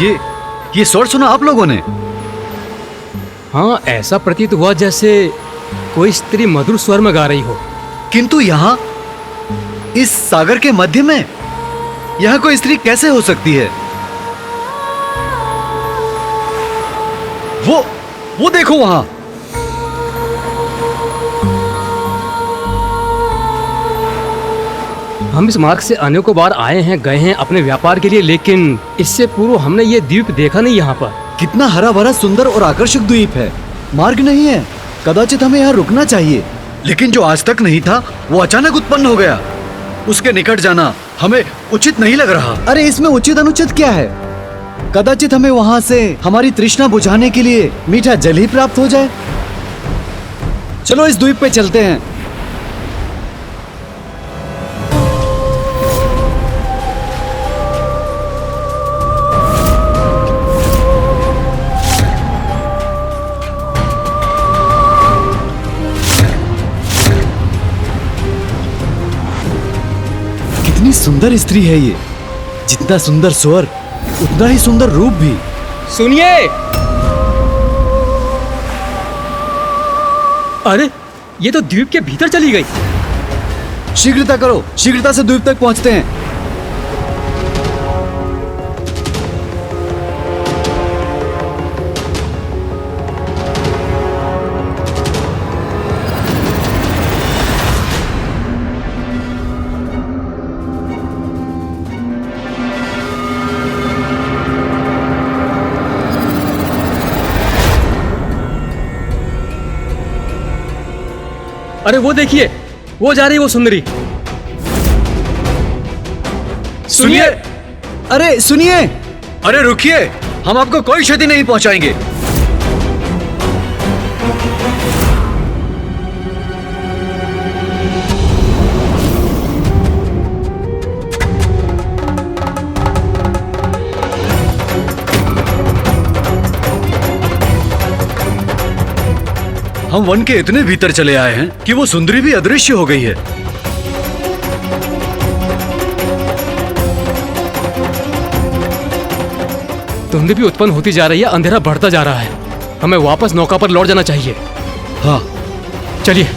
ये स्वर सुना आप लोगों ने? हाँ, ऐसा प्रतीत हुआ जैसे कोई स्त्री मधुर स्वर में गा रही हो। किंतु यहाँ इस सागर के मध्य में यहाँ कोई स्त्री कैसे हो सकती है? वो देखो वहां। हम इस मार्ग से अनेकों बार आए हैं, गए हैं अपने व्यापार के लिए, लेकिन इससे पूर्व हमने ये द्वीप देखा नहीं यहाँ पर। कितना हरा भरा सुंदर और आकर्षक द्वीप है। मार्ग नहीं है, कदाचित हमें यहाँ रुकना चाहिए, लेकिन जो आज तक नहीं था वो अचानक उत्पन्न हो गया। उसके निकट जाना हमें उचित नहीं लग रहा। अरे इसमें उचित अनुचित क्या है? कदाचित हमें वहाँ से हमारी तृष्णा बुझाने के लिए मीठा जल ही प्राप्त हो जाए। चलो इस द्वीप पे चलते हैं। कितनी सुंदर स्त्री है ये। जितना सुंदर स्वर उतना ही सुंदर रूप भी। सुनिए, अरे ये तो द्वीप के भीतर चली गई। शीघ्रता करो, शीघ्रता से द्वीप तक पहुंचते हैं। अरे वो देखिए, वो जा रही वो सुंदरी। सुनिए, अरे सुनिए, अरे रुकिए, हम आपको कोई क्षति नहीं पहुंचाएंगे। हम वन के इतने भीतर चले आए हैं कि वो सुंदरी भी अदृश्य हो गई है। धुंध भी उत्पन्न होती जा रही है, अंधेरा बढ़ता जा रहा है। हमें वापस नौका पर लौट जाना चाहिए। हाँ चलिए।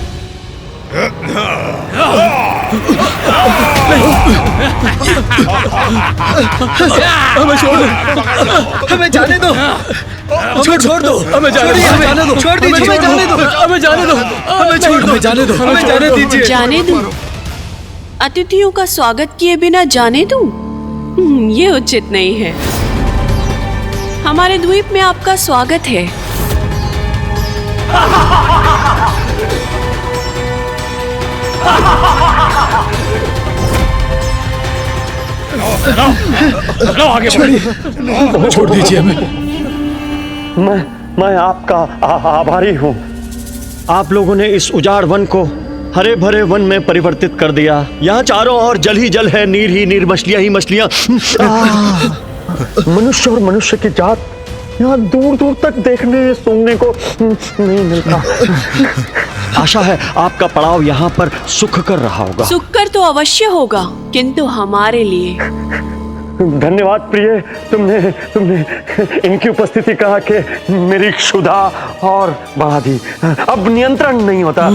हमें छोड़ दो, हमें जाने दो, छोड़ दो, हमें जाने दो, छोड़ दीजिए, हमें जाने दो, हमें जाने दो, हमें छोड़ दो, हमें जाने दो, हमें जाने दीजिए। जाने दूं? अतिथियों का स्वागत किए बिना जाने दूं? ये उचित नहीं है। हमारे द्वीप में आपका स्वागत है। आगे छोड़ दीजिए हमें। मैं आपका आभारी हूँ। आप लोगों ने इस उजाड़ वन को हरे भरे वन में परिवर्तित कर दिया। यहाँ चारों ओर जल ही जल है, नीर ही नीर, मछलियाँ ही मछलियाँ। मनुष्य और मनुष्य की जात यहाँ दूर दूर तक देखने सुनने को नहीं मिलता। आशा है आपका पड़ाव यहाँ पर सुख कर रहा होगा। सुख कर तो अवश्य होगा, किंतु हमारे लिए। धन्यवाद प्रिय, तुमने इनकी उपस्थिति कहा कि मेरी क्षुधा और बढ़ा दी। अब नियंत्रण नहीं होता।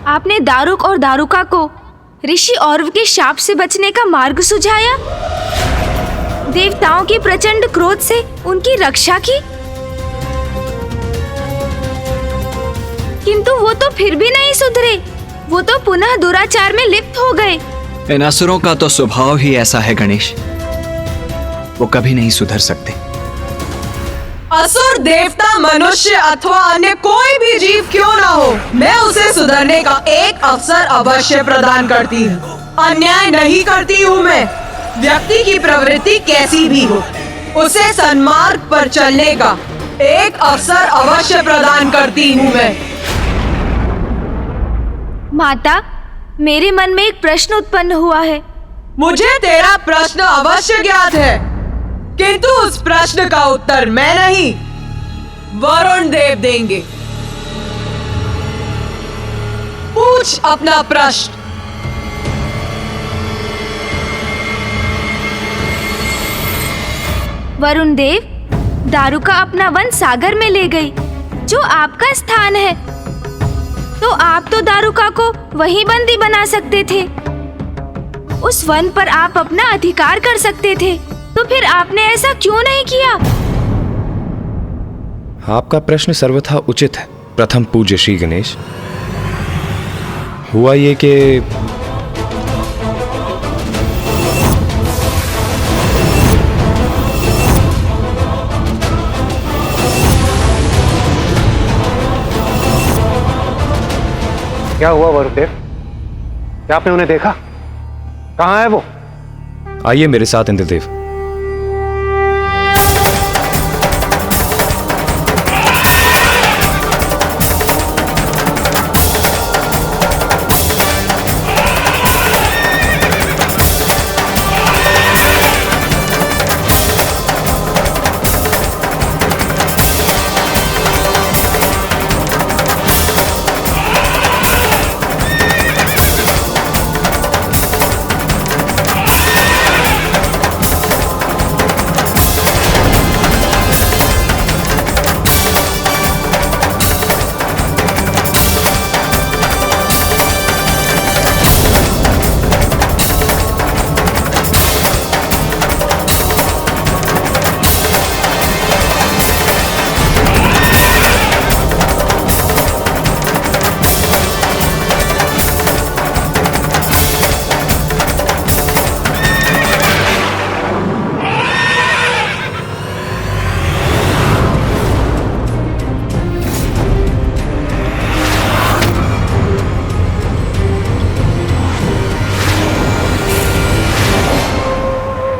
आपने दारुक और दारुका को ऋषि औरव के शाप से बचने का मार्ग सुझाया, देवताओं के प्रचंड क्रोध से उनकी रक्षा की, किंतु वो तो फिर भी नहीं सुधरे। वो तो पुनः दुराचार में लिप्त हो गए। इन असुरों का तो स्वभाव ही ऐसा है गणेश, वो कभी नहीं सुधर सकते। असुर, देवता, मनुष्य अथवा अन्य कोई भी जीव क्यों ना हो, मैं उसे सुधरने का एक अवसर अवश्य प्रदान करती हूँ। अन्याय नहीं करती हूँ मैं। व्यक्ति की प्रवृत्ति कैसी भी हो, उसे सन्मार्ग पर चलने का एक अवसर अवश्य प्रदान करती हूँ मैं। माता, मेरे मन में एक प्रश्न उत्पन्न हुआ है। मुझे तेरा प्रश्न अवश्य ज्ञात है, किंतु उस प्रश्न का उत्तर मैं नहीं, वरुण देव देंगे। पूछ अपना प्रश्न। वरुण देव, दारुका अपना वन सागर में ले गई, जो आपका स्थान है। तो आप तो दारुका को वहीं बंदी बना सकते थे। उस वन पर आप अपना अधिकार कर सकते थे, तो फिर आपने ऐसा क्यों नहीं किया? आपका प्रश्न सर्वथा उचित है प्रथम पूज्य श्री गणेश। हुआ ये कि क्या हुआ वरुण देव? क्या आपने उन्हें देखा? कहाँ है वो? आइए मेरे साथ इंद्रदेव।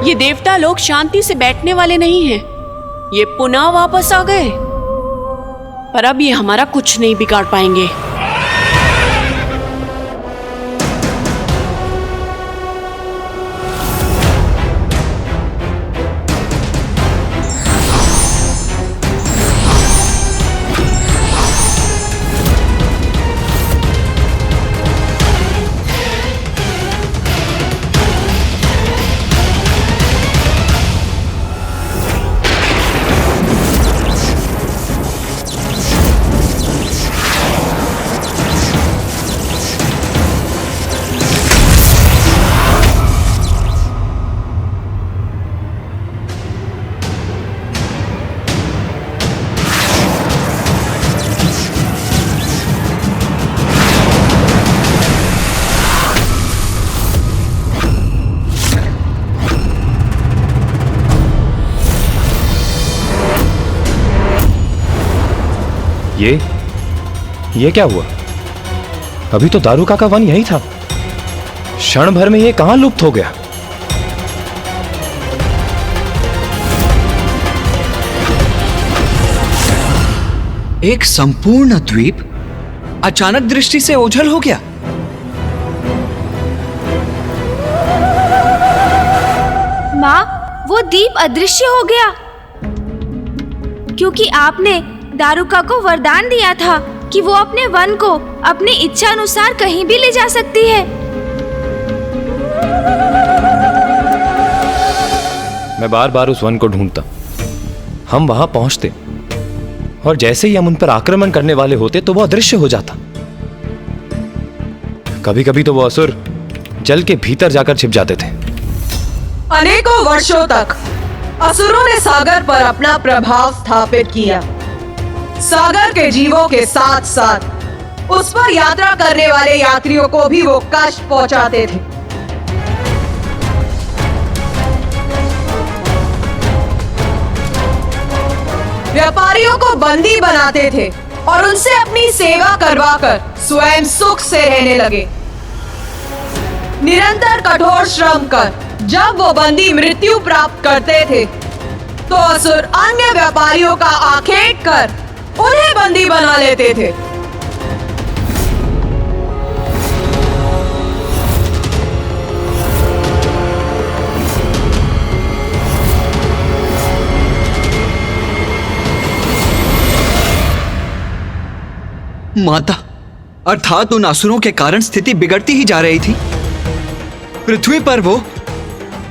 ये देवता लोग शांति से बैठने वाले नहीं हैं। ये पुनः वापस आ गए, पर अब ये हमारा कुछ नहीं बिगाड़ पाएंगे। ये क्या हुआ? अभी तो दारुका का वन यही था। क्षण भर में ये कहां लुप्त हो गया? एक संपूर्ण द्वीप अचानक दृष्टि से ओझल हो गया। माँ, वो दीप अदृश्य हो गया क्योंकि आपने दारुका को वरदान दिया था कि वो अपने वन को अपनी इच्छा अनुसार कहीं भी ले जा सकती है। मैं बार बार उस वन को ढूंढता। हम वहां पहुंचते और जैसे ही हम उन पर आक्रमण करने वाले होते तो वो अदृश्य हो जाता। कभी कभी तो वो असुर जल के भीतर जाकर छिप जाते थे। अनेकों वर्षों तक असुरों ने सागर पर अपना प्रभाव स्थापित किया। सागर के जीवों के साथ साथ उस पर यात्रा करने वाले यात्रियों को भी वो कष्ट पहुंचाते थे। व्यापारियों को बंदी बनाते थे और उनसे अपनी सेवा करवाकर स्वयं सुख से रहने लगे। निरंतर कठोर श्रम कर जब वो बंदी मृत्यु प्राप्त करते थे तो असुर अन्य व्यापारियों का आखेट कर उन्हें बंदी बना लेते थे। माता अर्थात उन असुरों के कारण स्थिति बिगड़ती ही जा रही थी। पृथ्वी पर वो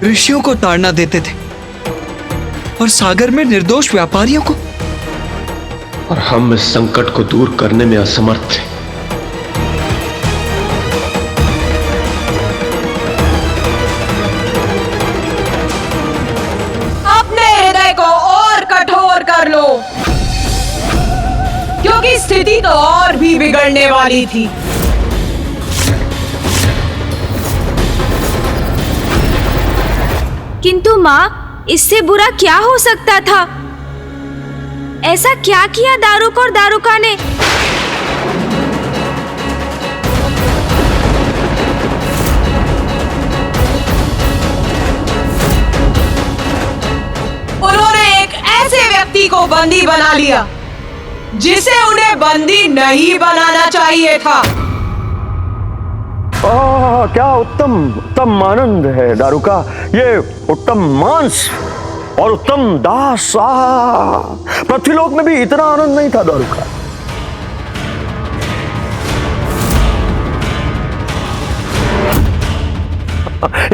ऋषियों को ताड़ना देते थे और सागर में निर्दोष व्यापारियों को। और हम इस संकट को दूर करने में असमर्थ थे। अपने हृदय को और कठोर कर लो, क्योंकि स्थिति तो और भी बिगड़ने वाली थी। किंतु माँ, इससे बुरा क्या हो सकता था? ऐसा क्या किया दारुक और दारुका ने? उन्होंने एक ऐसे व्यक्ति को बंदी बना लिया जिसे उन्हें बंदी नहीं बनाना चाहिए था। क्या उत्तम उत्तम आनंद है दारुका, ये उत्तम मांस और उत्तम दास। पृथ्वीलोक में भी इतना आनंद नहीं था दारुका।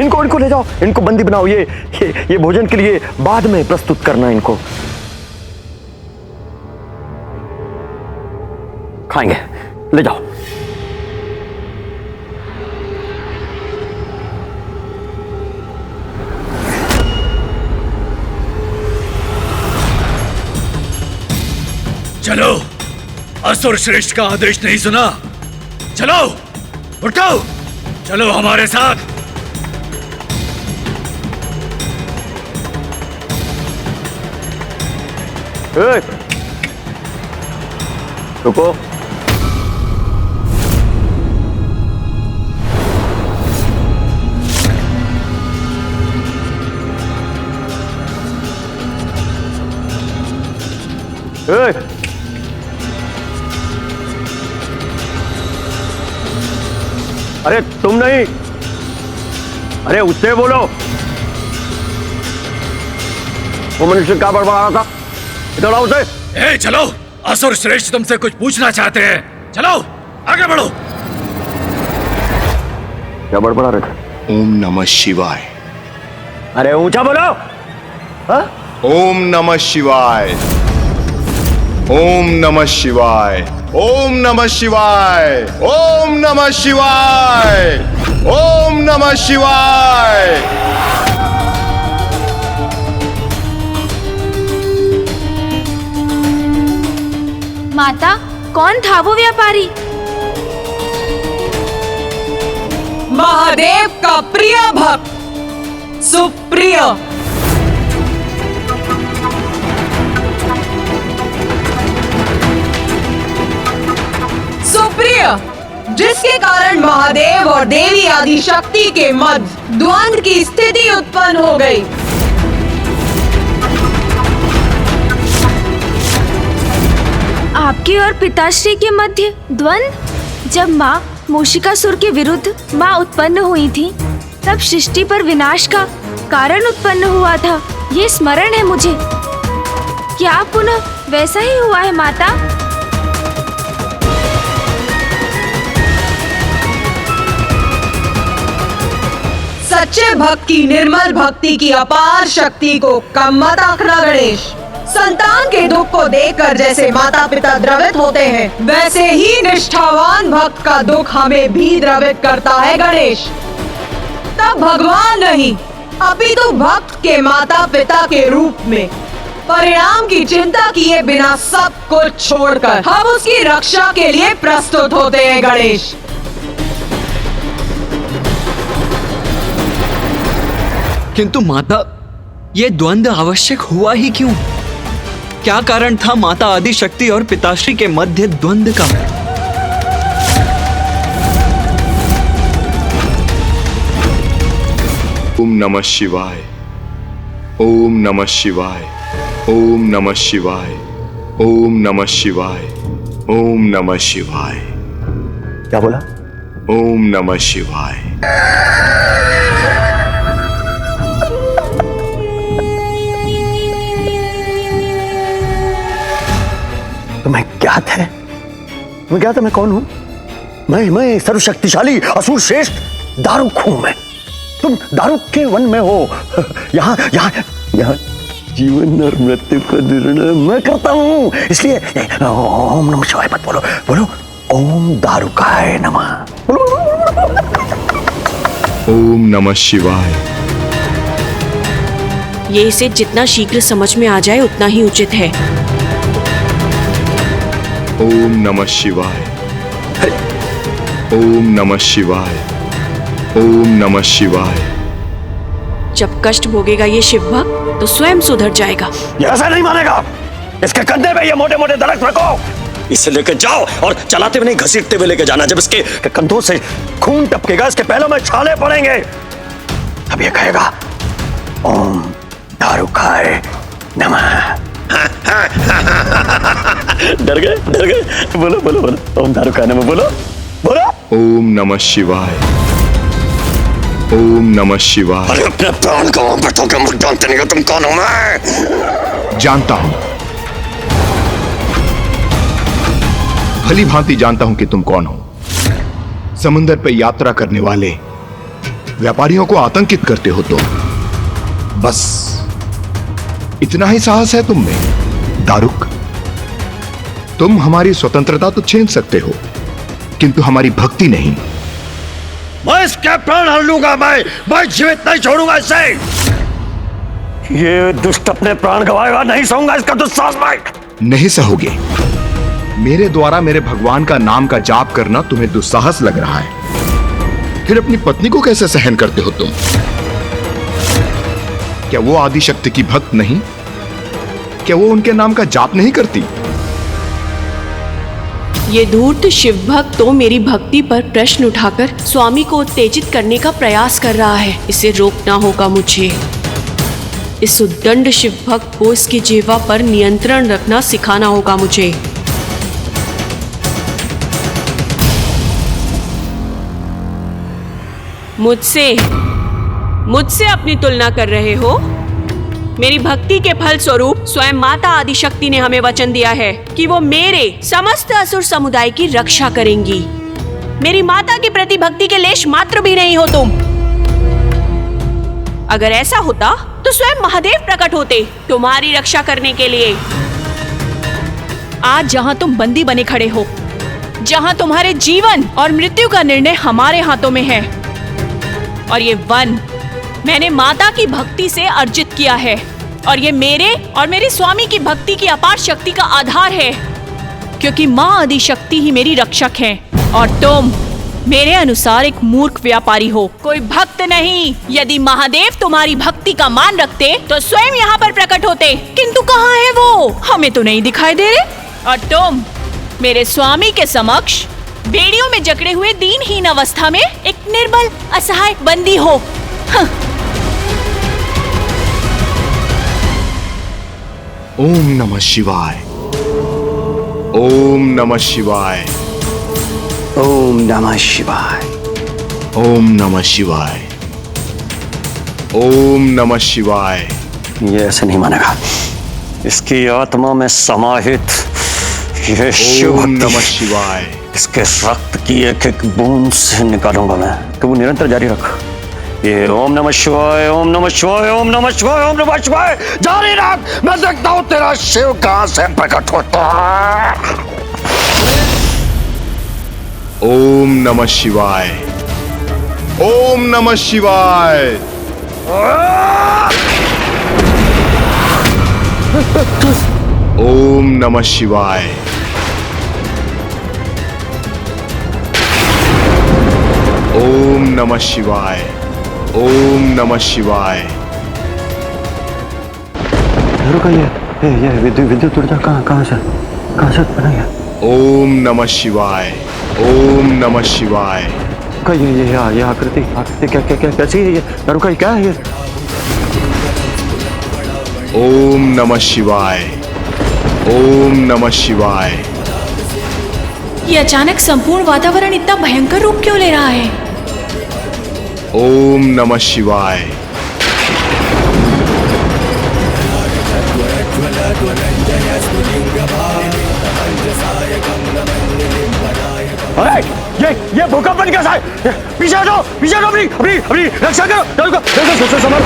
इनको ले जाओ, इनको बंदी बनाओ। ये भोजन के लिए बाद में प्रस्तुत करना। इनको खाएंगे, ले जाओ। चलो, असुर श्रेष्ठ का आदेश नहीं सुना? चलो, उठो, चलो हमारे साथ। रुको। अरे तुम नहीं, अरे उससे बोलो। वो मनुष्य क्या बड़बड़ा रहा था? इधर आओ उसे। चलो, असुर श्रेष्ठ तुमसे कुछ पूछना चाहते हैं। चलो, आगे बढ़ो। क्या बड़बड़ा रहे थे? ओम नमः शिवाय। अरे ऊंचा बोलो। हाँ? ओम नमः शिवाय, ओम नमः शिवाय, ओम नमः शिवाय, ओम नमः शिवाय, ओम नमः शिवाय। माता, कौन था वो व्यापारी? महादेव का प्रिय भक्त सुप्रिय। सुप्रिय, जिसके कारण महादेव और देवी आदि शक्ति के मध्य द्वंद्व की स्थिति उत्पन्न हो गई। आपके और पिताश्री के मध्य द्वंद्व? जब माँ मूषिकासुर के विरुद्ध माँ उत्पन्न हुई थी, तब सृष्टि पर विनाश का कारण उत्पन्न हुआ था। ये स्मरण है मुझे। क्या पुनः वैसा ही हुआ है माता? सच्चे भक्त की निर्मल भक्ति की अपार शक्ति को कम मत आंकना गणेश। संतान के दुख को देखकर जैसे माता पिता द्रवित होते हैं, वैसे ही निष्ठावान भक्त का दुख हमें भी द्रवित करता है गणेश। तब भगवान नहीं, अपितु भक्त के माता पिता के रूप में परिणाम की चिंता किए बिना सब कुछ छोड़कर हम उसकी रक्षा के लिए प्रस्तुत होते हैं गणेश। किंतु माता, ये द्वंद्व आवश्यक हुआ ही क्यों? क्या कारण था माता आदि शक्ति और पिताश्री के मध्य द्वंद्व का? ओम नमः शिवाय, ओम नमः शिवाय, ओम नमः शिवाय, ओम नमः शिवाय, ओम नमः शिवाय। क्या बोला? ओम नमः शिवाय। तुम्हें ज्ञात है तुम्हें क्या था मैं कौन हूं? मैं सर्वशक्तिशाली असुर श्रेष्ठ दारुक हूं मैं। तुम दारुक के वन में हो। यहाँ यहाँ यहाँ जीवन और मृत्यु का निर्णय मैं करता हूं। इसलिए ओम नमः शिवाय मत बोलो, बोलो ओम दारुकाय नमः। ओम नमः शिवाय। ये इसे जितना शीघ्र समझ में आ जाए उतना ही उचित है। ओम नमः शिवाय। ओम नमः शिवाय। ओम नमः शिवाय। जब कष्ट भोगेगा ये शिव भक्त तो स्वयं सुधर जाएगा। ये ऐसा नहीं मानेगा। इसके कंधे पे ये मोटे मोटे दरख्त रखो, इसे लेके जाओ और चलाते हुए नहीं घसीटते हुए लेके जाना। जब इसके कंधों से खून टपकेगा, इसके पैरों में छाले पड़ेंगे, तब ये कहेगा ओम दारुकाय नमः। डर गए? बोलो बोलो बोलो ओम दारुकाय नमः बोलो बोलो। ओम नमः शिवाय। ओम नमः शिवाय। अरे अपने प्राण गवाओ, बैठो के मुझे जानते नहीं हो तुम कौन हो? मैं जानता हूं, भली भांति जानता हूं कि तुम कौन हो। समुद्र पर यात्रा करने वाले व्यापारियों को आतंकित करते हो तुम। बस इतना ही साहस है तुम में दारुक। तुम हमारी स्वतंत्रता तो छीन सकते हो, किंतु हमारी भक्ति नहीं। मैं इसके प्राण हर लूंगा। मैं जीवित नहीं छोड़ूंगा इसे। ये दुष्ट अपने प्राण गवाएगा, नहीं सहूंगा इसका दुस्साहस। मैं नहीं सहोगे। मेरे द्वारा मेरे भगवान का नाम का जाप करना तुम्हें दुस्साहस लग रहा है, फिर अपनी पत्नी को कैसे सहन करते हो तुम? क्या वो आदिशक्ति की भक्त नहीं? क्या वो उनके नाम का जाप नहीं करती? ये धूर्त शिव भक्त तो मेरी भक्ति पर प्रश्न उठाकर स्वामी को उत्तेजित करने का प्रयास कर रहा है। इसे रोकना होगा मुझे। इस उद्दंड शिव भक्त को इसकी जिह्वा पर नियंत्रण रखना सिखाना होगा मुझे। मुझसे अपनी तुलना कर रहे हो? मेरी भक्ति के फल स्वरूप स्वयं माता आदिशक्ति ने हमें वचन दिया है कि वो मेरे समस्त असुर समुदाय की रक्षा करेंगी। मेरी माता के प्रति भक्ति के लेश मात्र भी नहीं हो तुम। अगर ऐसा होता तो स्वयं महादेव प्रकट होते तुम्हारी रक्षा करने के लिए। आज जहां तुम बंदी बने खड़े हो, जहां तुम्हारे जीवन और मृत्यु का निर्णय हमारे हाथों में है, और ये वन मैंने माता की भक्ति से अर्जित किया है, और ये मेरे और मेरे स्वामी की भक्ति की अपार शक्ति का आधार है, क्योंकि माँ आदिशक्ति ही मेरी रक्षक है और तुम मेरे अनुसार एक मूर्ख व्यापारी हो, कोई भक्त नहीं। यदि महादेव तुम्हारी भक्ति का मान रखते तो स्वयं यहाँ पर प्रकट होते, किंतु कहाँ है वो? हमें तो नहीं दिखाई दे रहे। और तुम मेरे स्वामी के समक्ष बेड़ियों में जकड़े हुए दीनहीन अवस्था में एक निर्बल असहाय बंदी हो। ओम नमः शिवाय। ओम नमः शिवाय। ओम नमः शिवाय। ओम नमः शिवाय। ओम नमः शिवाय। ये ऐसे नहीं मानेगा। इसकी आत्मा में समाहित ये शिव ओम नमः शिवाय। इसके रक्त की एक एक बूंद से निकालूंगा मैं। तो वो निरंतर जारी रख। ये ओम नमः शिवाय, ओम नमः शिवाय, ओम नमः शिवाय, ओम नमः शिवाय जारी रख। मैं देखता हूँ तेरा शिव कहां से प्रकट होता है। ओम नमः शिवाय। ओम नमः शिवाय। ओम नमः शिवाय। ओम नमः शिवाय। ओम नमः शिवाय। रुको, ये विद्युत ऊर्जा कहाँ से बनाया? ओम नमः शिवाय। ओम नमः शिवाय। ये आकृति क्या कैसी है? ये रुको, ये क्या है ये? ओम नमः शिवाय। ओम नमः शिवाय। ये अचानक संपूर्ण वातावरण इतना भयंकर रूप क्यों ले रहा है? ओम नमः शिवाय। कैसा है? पीछे हटो, अपनी अपनी अपनी रक्षा करो। दारुका, दारुका, संभल।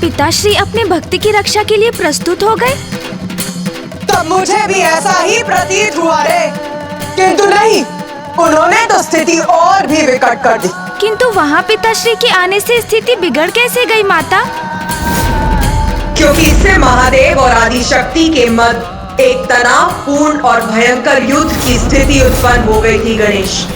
पिताश्री अपने भक्ति की रक्षा के लिए प्रस्तुत हो गए। तब मुझे भी ऐसा ही प्रतीत हुआ रे, किंतु नहीं, उन्होंने तो स्थिति और भी विकट कर दी। किंतु वहाँ पिताश्री के आने से स्थिति बिगड़ कैसे गई माता? क्योंकि इससे महादेव और आदि शक्ति के मध्य एक तनावपूर्ण और भयंकर युद्ध की स्थिति उत्पन्न हो गई थी गणेश।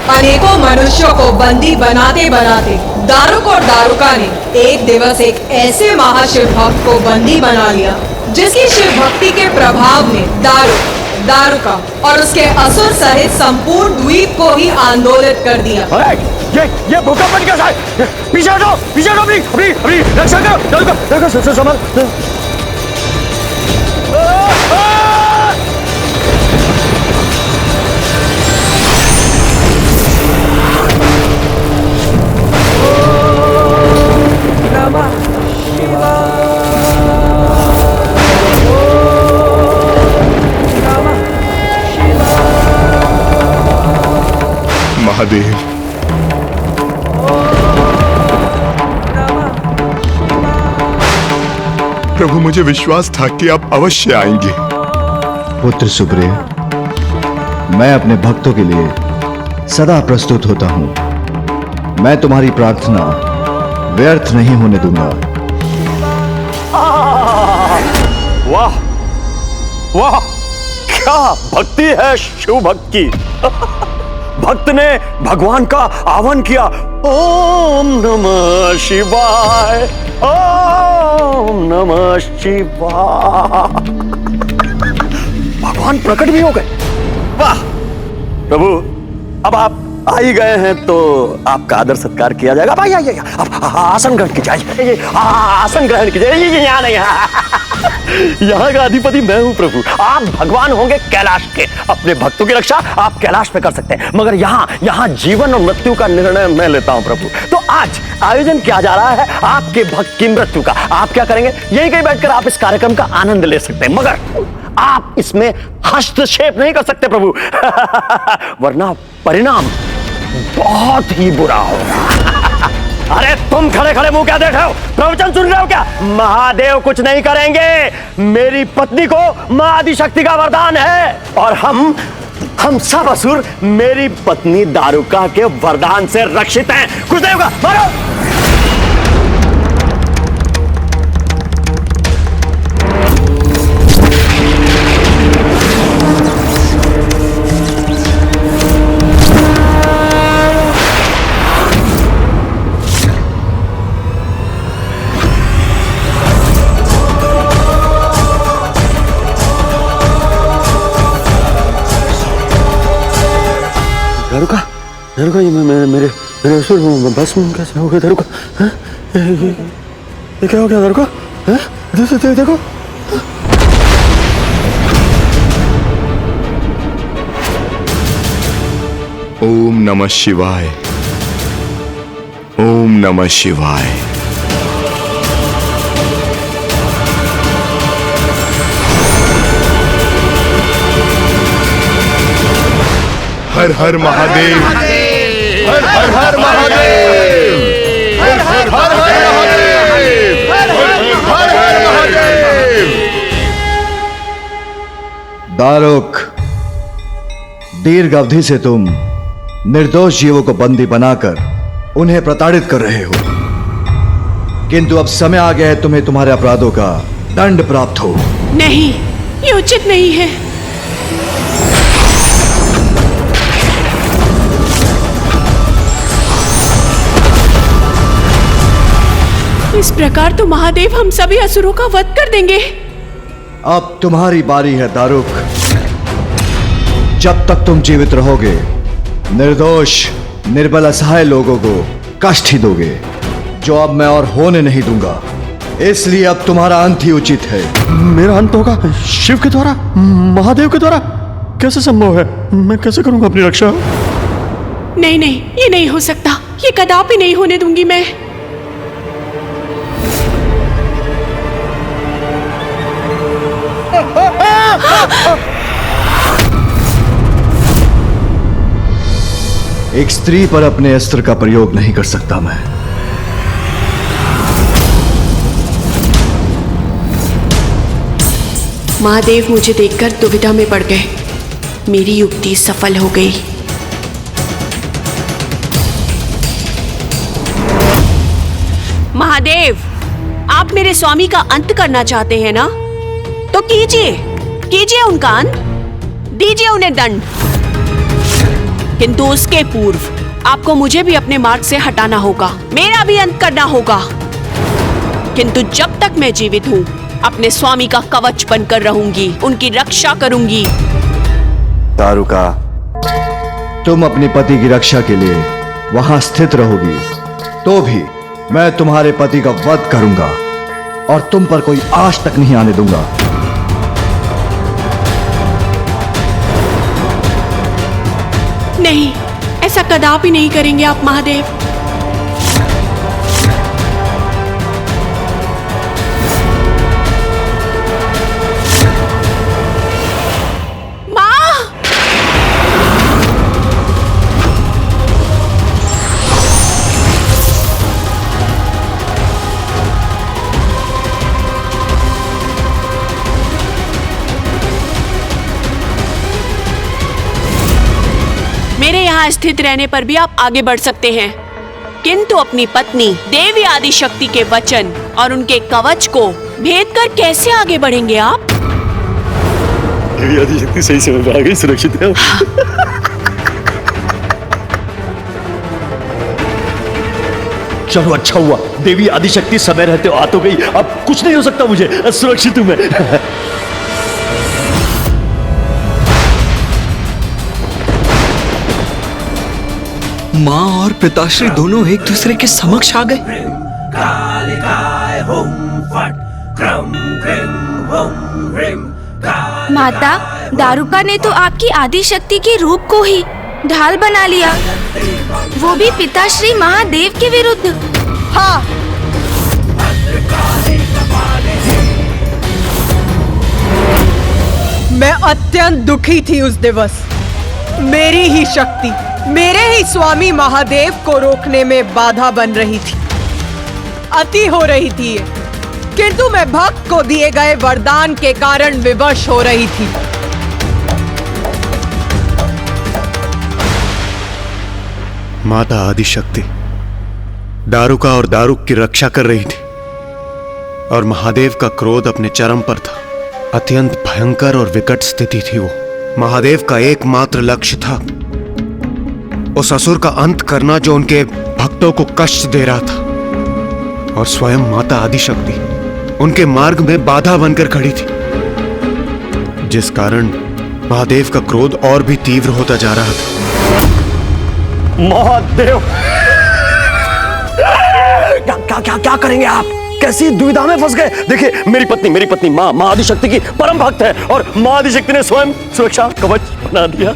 अनेकों मनुष्यों को बंदी बनाते बनाते दारुक और दारुका ने एक दिवस एक ऐसे महाशिव भक्त को बंदी बना लिया जिसकी शिव भक्ति के प्रभाव ने दारुक, दारुका और उसके असुर सहित संपूर्ण द्वीप को ही आंदोलित कर दिया। ये भूकंप कैसा है? पीछे हटो, अपनी अपनी अपनी रक्षा करो। दारुका, दारुका, संभल। महादेव, प्रभु मुझे विश्वास था कि आप अवश्य आएंगे। पुत्र सुग्रीव, मैं अपने भक्तों के लिए सदा प्रस्तुत होता हूं। मैं तुम्हारी प्रार्थना व्यर्थ नहीं होने दूंगा। वाह वाह, क्या भक्ति है शिव भक्त की। भक्त ने भगवान का आह्वान किया, ओम नमः शिवाय, ओम नमः शिवाय। भगवान प्रकट भी हो गए। वाह प्रभु, अब आप आ ही गए हैं तो आपका आदर सत्कार किया जाएगा। भाई आइए, आप आसन ग्रहण कीजिए। आसन ग्रहण कीजिए। यहाँ नहीं, यहाँ का अधिपति मैं हूँ प्रभु। आप भगवान होंगे कैलाश के। अपने भक्तों की रक्षा आप कैलाश पे कर सकते हैं, मगर यहाँ जीवन और मृत्यु का निर्णय मैं लेता हूँ प्रभु। तो आज आयोजन किया जा रहा है आपके भक्त की मृत्यु का। आप क्या करेंगे? यहीं कहीं बैठकर आप इस कार्यक्रम का आनंद ले सकते हैं, मगर आप इसमें हस्तक्षेप नहीं कर सकते प्रभु, वरना परिणाम बहुत ही बुरा होगा। अरे तुम खड़े खड़े मुंह क्या देख रहे हो? प्रवचन सुन रहे हो क्या? महादेव कुछ नहीं करेंगे। मेरी पत्नी को मां आदि शक्ति का वरदान है और हम सब असुर मेरी पत्नी दारुका के वरदान से रक्षित हैं। कुछ नहीं होगा, मारो। दारुका, ये मेरे असुर भस्म कैसे हो गए? दारुका, ये क्या हो गया? दारुका, देखो। ओम नमः शिवाय, ओम नमः शिवाय। हर हर महादेव, हर हर हर महादेव, हर हर हर महादेव, हर हर हर महादेव। दारुक, दीर्घ अवधि से तुम निर्दोष जीवों को बंदी बनाकर उन्हें प्रताड़ित कर रहे हो, किंतु अब समय आ गया है तुम्हें तुम्हारे अपराधों का दंड प्राप्त हो। नहीं, ये उचित नहीं है। इस प्रकार तो महादेव हम सभी असुरों का वध कर देंगे। अब तुम्हारी बारी है दारुक। जब तक तुम जीवित रहोगे निर्दोष निर्बल असहाय लोगों को कष्ट ही दोगे, जो अब मैं और होने नहीं दूंगा। इसलिए अब तुम्हारा अंत ही उचित है। मेरा अंत होगा शिव के द्वारा, महादेव के द्वारा? कैसे संभव है? मैं कैसे करूंगा अपनी रक्षा? नहीं नहीं, ये नहीं हो सकता, ये कदापि नहीं होने दूंगी मैं। एक स्त्री पर अपने अस्त्र का प्रयोग नहीं कर सकता मैं। महादेव मुझे देखकर दुविधा में पड़ गए। मेरी युक्ति सफल हो गई। महादेव, आप मेरे स्वामी का अंत करना चाहते हैं ना? तो कीजिए, कीजिए उनका अंत, दीजिए उन्हें दंड। किंतु उसके पूर्व आपको मुझे भी अपने मार्ग से हटाना होगा, मेरा भी अंत करना होगा। किंतु जब तक मैं जीवित हूँ अपने स्वामी का कवच बनकर रहूंगी, उनकी रक्षा करूंगी। दारुका, तुम अपने पति की रक्षा के लिए वहां स्थित रहोगी, तो भी मैं तुम्हारे पति का वध करूंगा और तुम पर कोई आश तक नहीं आने दूंगा। नहीं, ऐसा कदापि नहीं करेंगे आप महादेव। मेरे यहाँ स्थित रहने पर भी आप आगे बढ़ सकते हैं, किंतु अपनी पत्नी देवी आदिशक्ति के वचन और उनके कवच को भेद कर कैसे आगे बढ़ेंगे आप? देवी आदिशक्ति सही समय पे आ गई, सुरक्षित है। चलो अच्छा हुआ, देवी आदिशक्ति समय रहते आ तो गई, अब कुछ नहीं हो सकता मुझे, सुरक्षित हूं मैं। माँ और पिताश्री दोनों एक दूसरे के समक्ष आ गए। माता, दारुका ने तो आपकी आदिशक्ति के रूप को ही ढाल बना लिया, वो भी पिताश्री महादेव के विरुद्ध। हाँ, मैं अत्यंत दुखी थी उस दिवस। मेरी ही शक्ति मेरे ही स्वामी महादेव को रोकने में बाधा बन रही थी, अति हो रही थी ये। किंतु मैं भक्त को दिए गए वरदान के कारण विवश हो रही थी। माता आदिशक्ति दारुका और दारुक की रक्षा कर रही थी और महादेव का क्रोध अपने चरम पर था। अत्यंत भयंकर और विकट स्थिति थी वो। महादेव का एकमात्र लक्ष्य था उस असुर का अंत करना जो उनके भक्तों को कष्ट दे रहा था, और स्वयं माता आदिशक्ति उनके मार्ग में बाधा बनकर खड़ी थी, जिस कारण महादेव का क्रोध और भी तीव्र होता जा रहा था। महादेव, क्या करेंगे आप? कैसी दुविधा में फंस गए? देखिए, मेरी पत्नी माँ आदिशक्ति की परम भक्त है और माँ आदिशक्ति ने स्वयं सुरक्षा कवच बना दिया।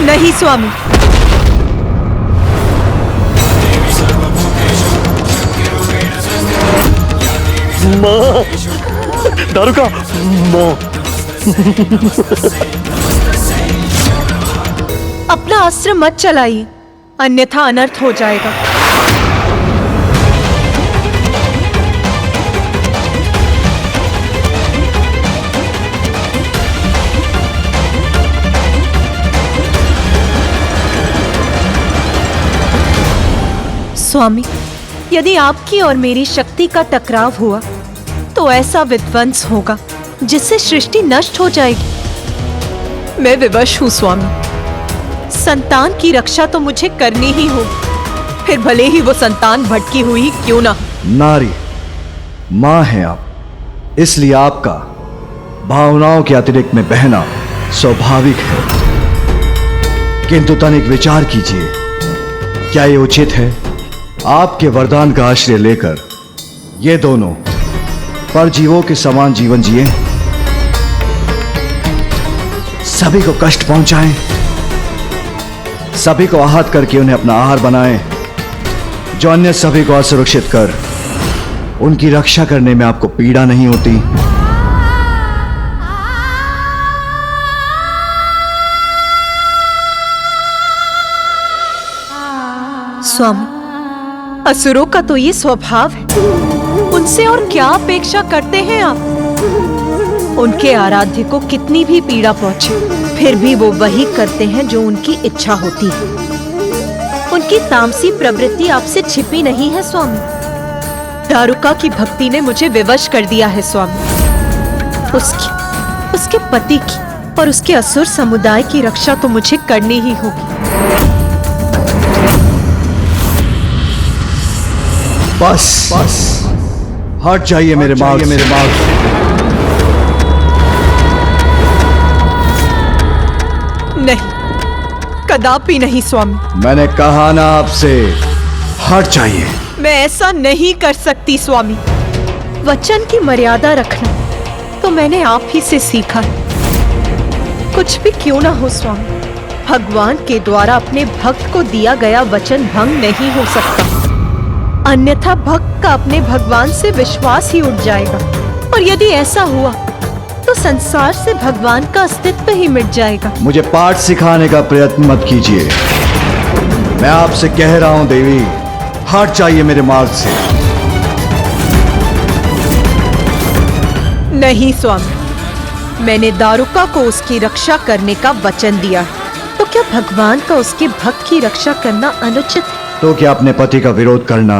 नहीं स्वामी, माँ, दारुका, माँ। अपना अस्त्र मत चलाइए, अन्यथा अनर्थ हो जाएगा। स्वामी, यदि आपकी और मेरी शक्ति का टकराव हुआ तो ऐसा विध्वंस होगा जिससे सृष्टि नष्ट हो जाएगी। मैं विवश हूँ स्वामी। संतान की रक्षा तो मुझे करनी ही होगी, फिर भले ही वो संतान भटकी हुई क्यों ना। नारी, माँ हैं आप, इसलिए आपका भावनाओं के अतिरिक्त में बहना स्वाभाविक है। किंतु तनिक विचार कीजिए, क्या ये उचित है आपके वरदान का आश्रय लेकर ये दोनों परजीवों के समान जीवन जिए, सभी को कष्ट पहुंचाएं, सभी को आहत करके उन्हें अपना आहार बनाएं, जो अन्य सभी को असुरक्षित कर उनकी रक्षा करने में आपको पीड़ा नहीं होती? स्वामी, असुरों का तो ये स्वभाव है, उनसे और क्या अपेक्षा करते हैं आप? उनके आराध्य को कितनी भी पीड़ा पहुंचे, फिर भी वो वही करते हैं जो उनकी इच्छा होती है। उनकी तामसी प्रवृत्ति आपसे छिपी नहीं है स्वामी। दारुका की भक्ति ने मुझे विवश कर दिया है स्वामी। उसके पति की और उसके असुर समुदाय की रक्षा तो मुझे करनी ही होगी। बस हट जाइए मेरे मार्ग से। नहीं, कदापि नहीं स्वामी। मैंने कहा ना आपसे, हट जाइए। मैं ऐसा नहीं कर सकती स्वामी। वचन की मर्यादा रखना तो मैंने आप ही से सीखा है। कुछ भी क्यों ना हो स्वामी, भगवान के द्वारा अपने भक्त को दिया गया वचन भंग नहीं हो सकता, अन्यथा भक्त का अपने भगवान से विश्वास ही उठ जाएगा। और यदि ऐसा हुआ तो संसार से भगवान का अस्तित्व ही मिट जाएगा। मुझे पाठ सिखाने का प्रयत्न मत कीजिए। मैं आपसे कह रहा हूं देवी, हट जाइए मेरे मार्ग से। नहीं स्वामी, मैंने दारुका को उसकी रक्षा करने का वचन दिया है, तो क्या भगवान का उसके भक्त की रक्षा करना अनुचित है? तो क्या अपने पति का विरोध करना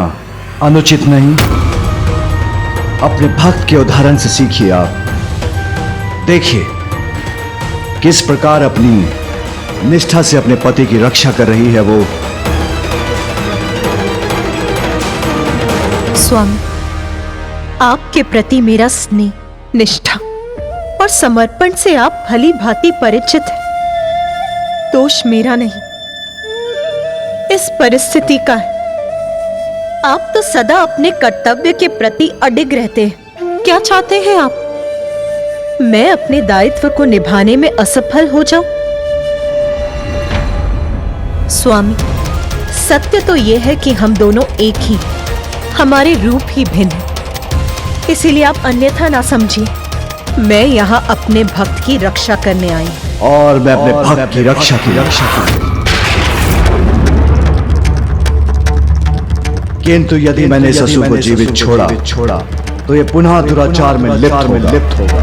अनुचित नहीं? अपने भक्त के उदाहरण से सीखिए। आप देखिए किस प्रकार अपनी निष्ठा से अपने पति की रक्षा कर रही है वो। स्वामी, आपके प्रति मेरा स्नेह, निष्ठा और समर्पण से आप भली भांति परिचित हैं। दोष मेरा नहीं, इस परिस्थिति का है। आप तो सदा अपने कर्तव्य के प्रति अडिग रहते हैं। क्या चाहते हैं आप? मैं अपने दायित्व को निभाने में असफल हो जाऊं? स्वामी, सत्य तो यह है कि हम दोनों एक ही, हमारे रूप ही भिन्न है। इसीलिए आप अन्यथा ना समझिए। मैं यहाँ अपने भक्त की रक्षा करने आई हूं। और मैं अपने भक्त की रक्षा की किंतु यदि मैंने इस असुर को जीवित छोड़ा तो ये पुनः दुराचार में लिप्त होगा।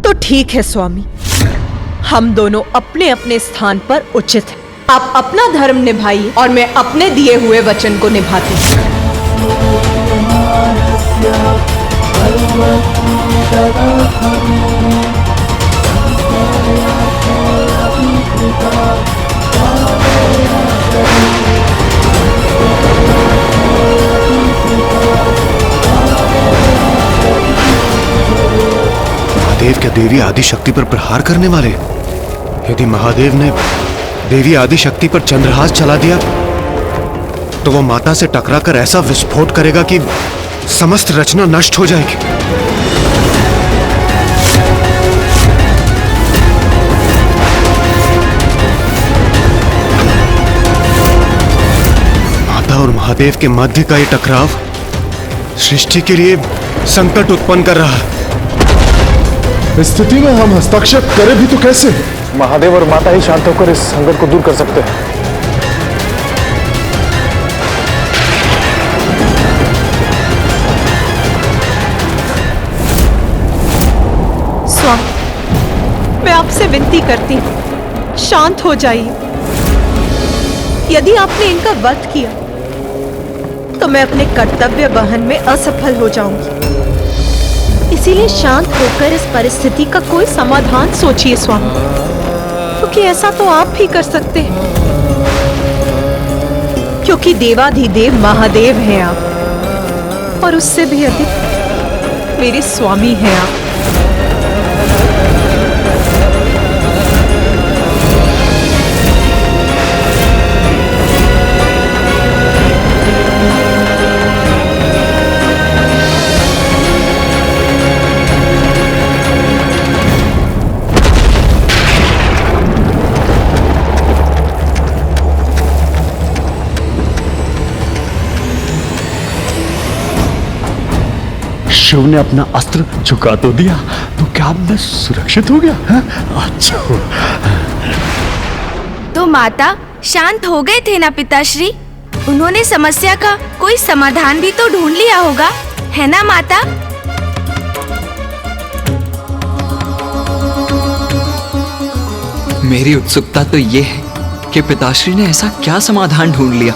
तो ठीक है स्वामी, हम दोनों अपने अपने स्थान पर उचित हैं। आप अपना धर्म निभाइए और मैं अपने दिए हुए वचन को निभाती हूँ। महादेव क्या देवी आदिशक्ति पर प्रहार करने वाले? यदि महादेव ने देवी आदिशक्ति पर चंद्रहास चला दिया तो वो माता से टकराकर ऐसा विस्फोट करेगा कि समस्त रचना नष्ट हो जाएगी। माता और महादेव के मध्य का ये टकराव सृष्टि के लिए संकट उत्पन्न कर रहा है। इस स्थिति में हम हस्तक्षेप करें भी तो कैसे? महादेव और माता ही शांत होकर इस संकट को दूर कर सकते हैं। स्वामी, मैं आपसे विनती करती हूँ, शांत हो जाइए। यदि आपने इनका वध किया तो मैं अपने कर्तव्य वहन में असफल हो जाऊंगी। इसीलिए शांत होकर इस परिस्थिति का कोई समाधान सोचिए स्वामी, क्योंकि ऐसा तो आप भी कर सकते हैं, क्योंकि देवाधिदेव महादेव हैं आप, और उससे भी अधिक मेरे स्वामी हैं आप। शिव ने अपना अस्त्र झुका तो दिया, तो क्या अब मैं सुरक्षित हो गया? अच्छा। तो माता शांत हो गए थे ना पिताश्री? उन्होंने समस्या का कोई समाधान भी तो ढूंढ लिया होगा, है ना माता? मेरी उत्सुकता तो ये है कि पिताश्री ने ऐसा क्या समाधान ढूंढ लिया।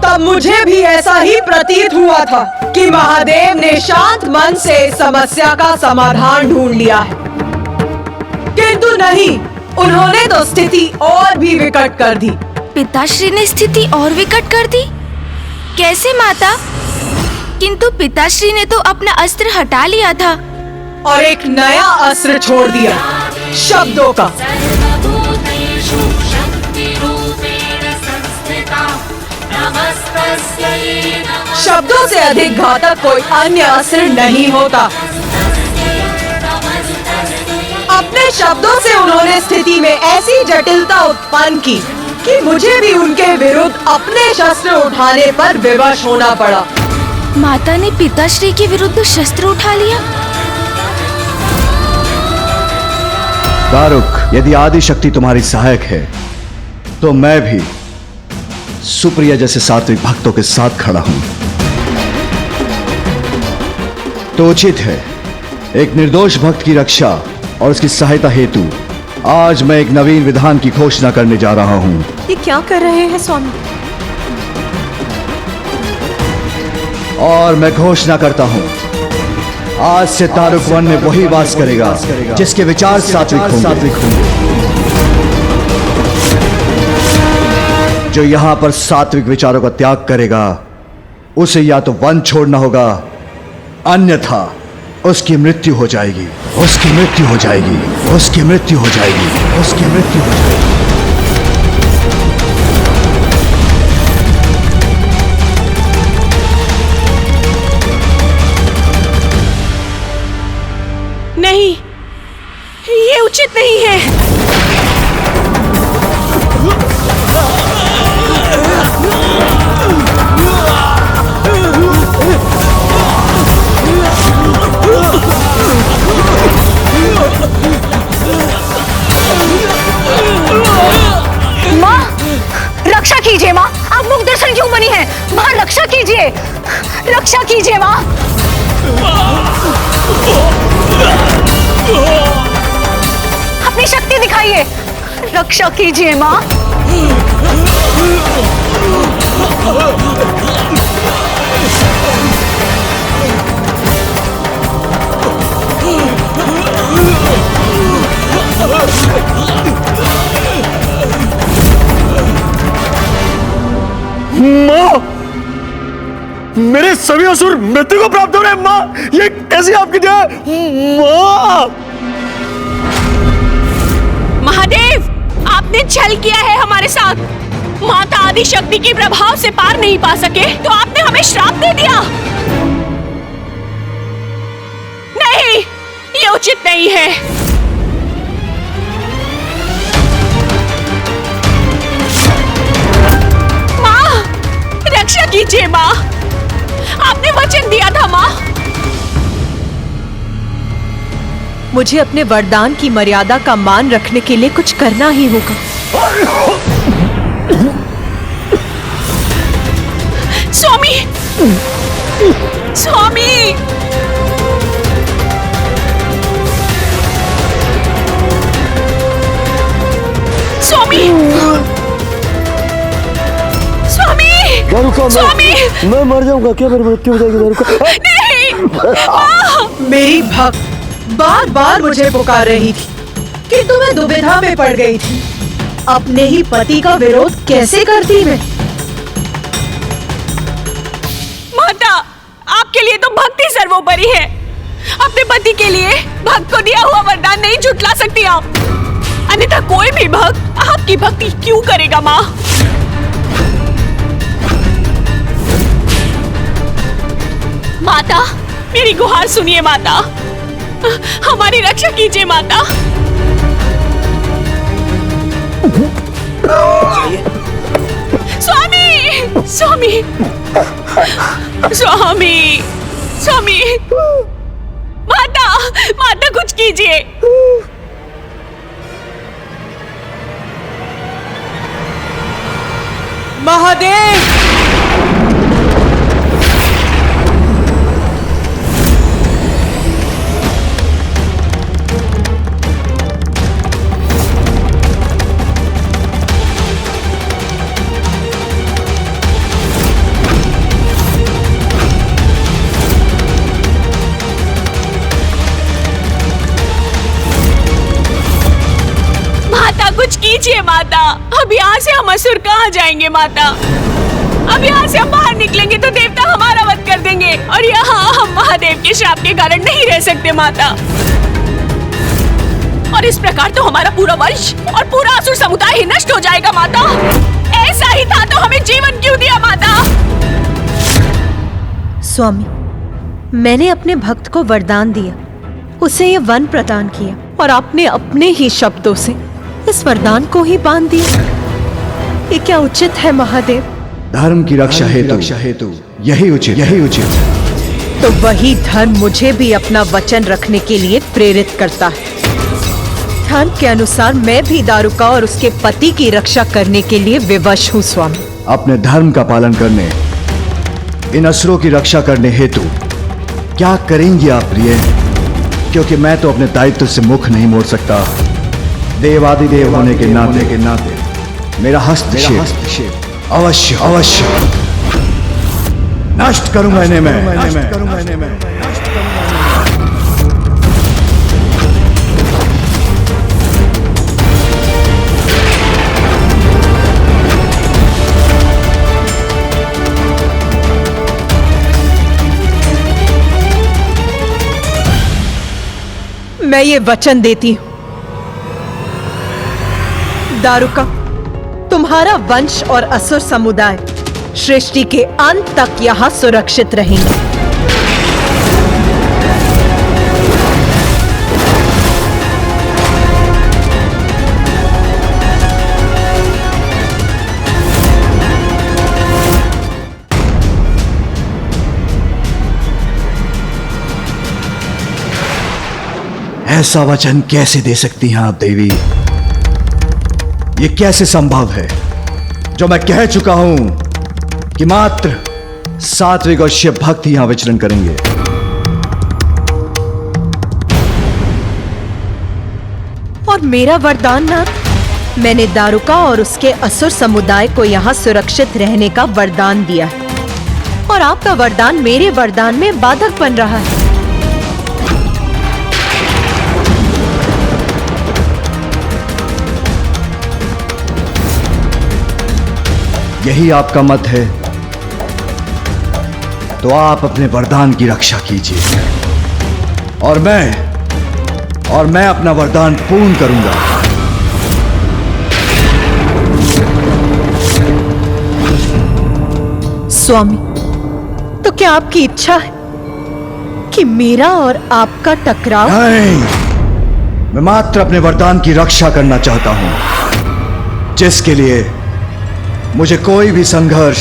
तब मुझे भी ऐसा ही प्रतीत हुआ था कि महादेव ने शांत मन से समस्या का समाधान ढूंढ लिया है, किंतु नहीं, उन्होंने तो स्थिति और भी विकट कर दी। पिताश्री ने स्थिति और विकट कर दी? कैसे माता? किंतु पिताश्री ने तो अपना अस्त्र हटा लिया था और एक नया अस्त्र छोड़ दिया, शब्दों का। शब्दों से अधिक घातक कोई अन्य अस्त्र नहीं होता। अपने शब्दों से उन्होंने स्थिति में ऐसी जटिलता उत्पन्न की कि मुझे भी उनके विरुद्ध अपने शस्त्र उठाने पर विवश होना पड़ा। माता ने पिताश्री के विरुद्ध शस्त्र उठा लिया? दारुक, यदि आदि शक्ति तुम्हारी सहायक है तो मैं भी सुप्रिया जैसे सात्विक भक्तों के साथ खड़ा हूं। तो उचित है, एक निर्दोष भक्त की रक्षा और उसकी सहायता हेतु आज मैं एक नवीन विधान की घोषणा करने जा रहा हूं। ये क्या कर रहे हैं स्वामी? और मैं घोषणा करता हूं, आज से तारुक वन में वही वास करेगा जिसके विचार सात्विक होंगे। जो यहां पर सात्विक विचारों का त्याग करेगा उसे या तो वन छोड़ना होगा, अन्यथा उसकी मृत्यु हो जाएगी, उसकी मृत्यु हो जाएगी, उसकी मृत्यु हो जाएगी, उसकी मृत्यु हो जाएगी। नहीं, ये उचित नहीं है। माँ, रक्षा कीजिए माँ, आप मुख दर्शन क्यों बनी है? माँ रक्षा कीजिए, रक्षा कीजिए माँ। अपनी शक्ति दिखाइए, रक्षा कीजिए माँ। माँ, मेरे सभी असुर मृत्यु को प्राप्त हो रहे हैं। माँ, ये कैसी आपकी दया? माँ, महादेव, आपने छल किया है हमारे साथ। माता आदि शक्ति के प्रभाव से पार नहीं पा सके तो आपने हमें श्राप दे दिया। नहीं, ये उचित नहीं है। माँ, रक्षा कीजिए माँ, आपने वचन दिया था माँ। मुझे अपने वरदान की मर्यादा का मान रखने के लिए कुछ करना ही होगा। स्वामी, स्वामी, स्वामी, स्वामी, दारुका, स्वामी! मैं मर जाऊंगा क्या? मेरी मृत्यु हो जाएगी दारुका। नहीं! मेरी भक्त बार बार मुझे पुकार रही थी किंतु मैं दुविधा में पड़ गई थी। अपने ही पति का विरोध कैसे करती मैं? माता, आपके लिए तो भक्ति सर्वोपरि है। अपने पति के लिए भक्त को दिया हुआ वरदान नहीं झुठला सकती आप। अन्यथा कोई भी भक्त आपकी भक्ति क्यों करेगा माँ? माता, मेरी गुहार सुनिए माता, हमारी रक्षा कीजिए माता। स्वामी, स्वामी, स्वामी, स्वामी, माता, माता कुछ कीजिए। महादेव! माता कुछ कीजिए माता। अब यहाँ से हम असुर कहाँ जाएंगे माता? अब यहाँ से हम बाहर निकलेंगे तो देवता हमारा वध कर देंगे और यहाँ हम महादेव के श्राप के कारण नहीं रह सकते माता। और इस प्रकार तो हमारा पूरा वंश और पूरा असुर समुदाय ही नष्ट हो जाएगा माता। ऐसा ही था तो हमें जीवन क्यों दिया माता? स्वामी, मैंने अपने भक्त को वरदान दिया, उसे ये वन प्रदान किया और आपने अपने ही शब्दों से इस वरदान को ही बांध दिया। ये क्या उचित है महादेव? धर्म की रक्षा हेतु यही उचित। तो वही धर्म मुझे भी अपना वचन रखने के लिए प्रेरित करता है। धर्म के अनुसार मैं भी दारुका और उसके पति की रक्षा करने के लिए विवश हूँ स्वामी। अपने धर्म का पालन करने, इन असुरों की रक्षा करने हेतु क्या करेंगी आप प्रिय? क्योंकि मैं तो अपने दायित्व से मुख नहीं मोड़ सकता। देवादिदेव होने के नाते मेरा हस्तक्षेप अवश्य नष्ट करूंगा इन्हें मैं। मैं ये वचन देती हूँ, दारुका, तुम्हारा वंश और असुर समुदाय सृष्टि के अंत तक यहाँ सुरक्षित रहेंगे। ऐसा वचन कैसे दे सकती हैं आप देवी? ये कैसे संभव है जो मैं कह चुका हूं कि मात्र सात्विक और शिव भक्त यहां विचरण करेंगे। और मेरा वरदान ना, मैंने दारुका और उसके असुर समुदाय को यहाँ सुरक्षित रहने का वरदान दिया है और आपका वरदान मेरे वरदान में बाधक बन रहा है। यही आपका मत है तो आप अपने वरदान की रक्षा कीजिए और मैं अपना वरदान पूर्ण करूंगा। स्वामी, तो क्या आपकी इच्छा है कि मेरा और आपका टकराव? नहीं, मैं मात्र अपने वरदान की रक्षा करना चाहता हूं, जिसके लिए मुझे कोई भी संघर्ष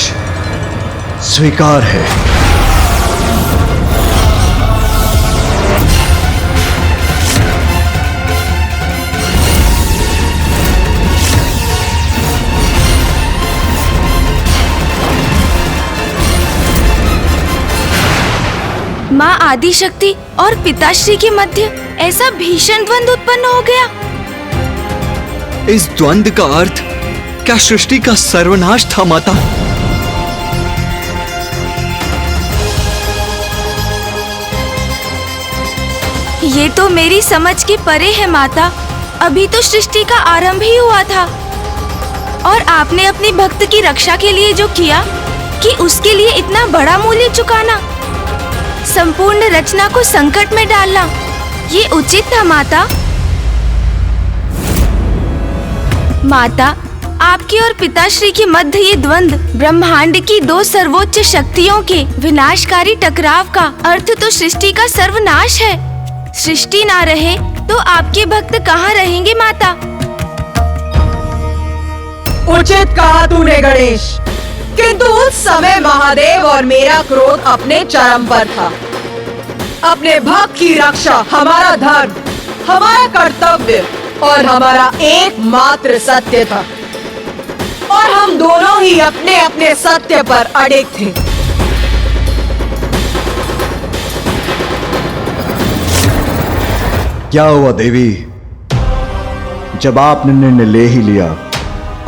स्वीकार है। माँ आदिशक्ति और पिताश्री के मध्य ऐसा भीषण द्वंद्व उत्पन्न हो गया। इस द्वंद्व का अर्थ क्या सृष्टि का सर्वनाश था माता? ये तो मेरी समझ के परे है माता। अभी तो सृष्टि का आरंभ ही हुआ था और आपने अपनी भक्त की रक्षा के लिए जो किया कि उसके लिए इतना बड़ा मूल्य चुकाना, संपूर्ण रचना को संकट में डालना, ये उचित था माता। माता, आपके और पिताश्री के मध्य ये द्वंद्व ब्रह्मांड की दो सर्वोच्च शक्तियों के विनाशकारी टकराव का अर्थ तो सृष्टि का सर्वनाश है। सृष्टि ना रहे तो आपके भक्त कहाँ रहेंगे माता? उचित कहा तूने गणेश, किंतु उस समय महादेव और मेरा क्रोध अपने चरम पर था। अपने भक्त की रक्षा हमारा धर्म, हमारा कर्तव्य और हमारा एकमात्र सत्य था और हम दोनों ही अपने अपने सत्य पर अड़िग थे। क्या हुआ देवी? जब आपने निर्णय ले ही लिया,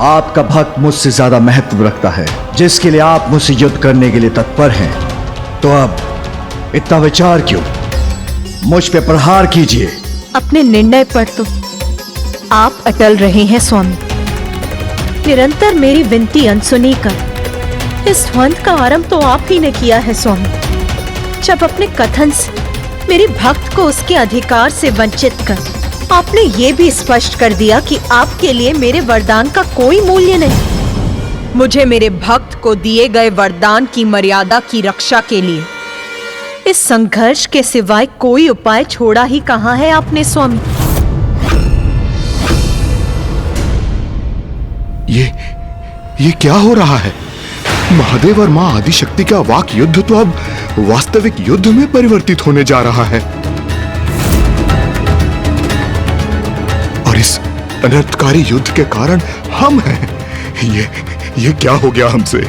आपका भक्त मुझसे ज्यादा महत्व रखता है, जिसके लिए आप मुझसे युद्ध करने के लिए तत्पर हैं, तो अब इतना विचार क्यों? मुझ पे प्रहार कीजिए। अपने निर्णय पर तो आप अटल रहे हैं स्वामी। निरंतर मेरी विनती अनसुनी कर इस द्वंद्व का आरंभ तो आप ही ने किया है स्वामी। जब अपने कथन से मेरे भक्त को उसके अधिकार से वंचित कर आपने ये भी स्पष्ट कर दिया कि आपके लिए मेरे वरदान का कोई मूल्य नहीं। मुझे मेरे भक्त को दिए गए वरदान की मर्यादा की रक्षा के लिए इस संघर्ष के सिवाय कोई उपाय छोड़ा ही कहाँ है आपने स्वामी? ये क्या हो रहा है? महादेव और मां आदिशक्ति का वाक युद्ध तो अब वास्तविक युद्ध में परिवर्तित होने जा रहा है और इस अनर्थकारी युद्ध के कारण हम हैं। ये क्या हो गया हमसे?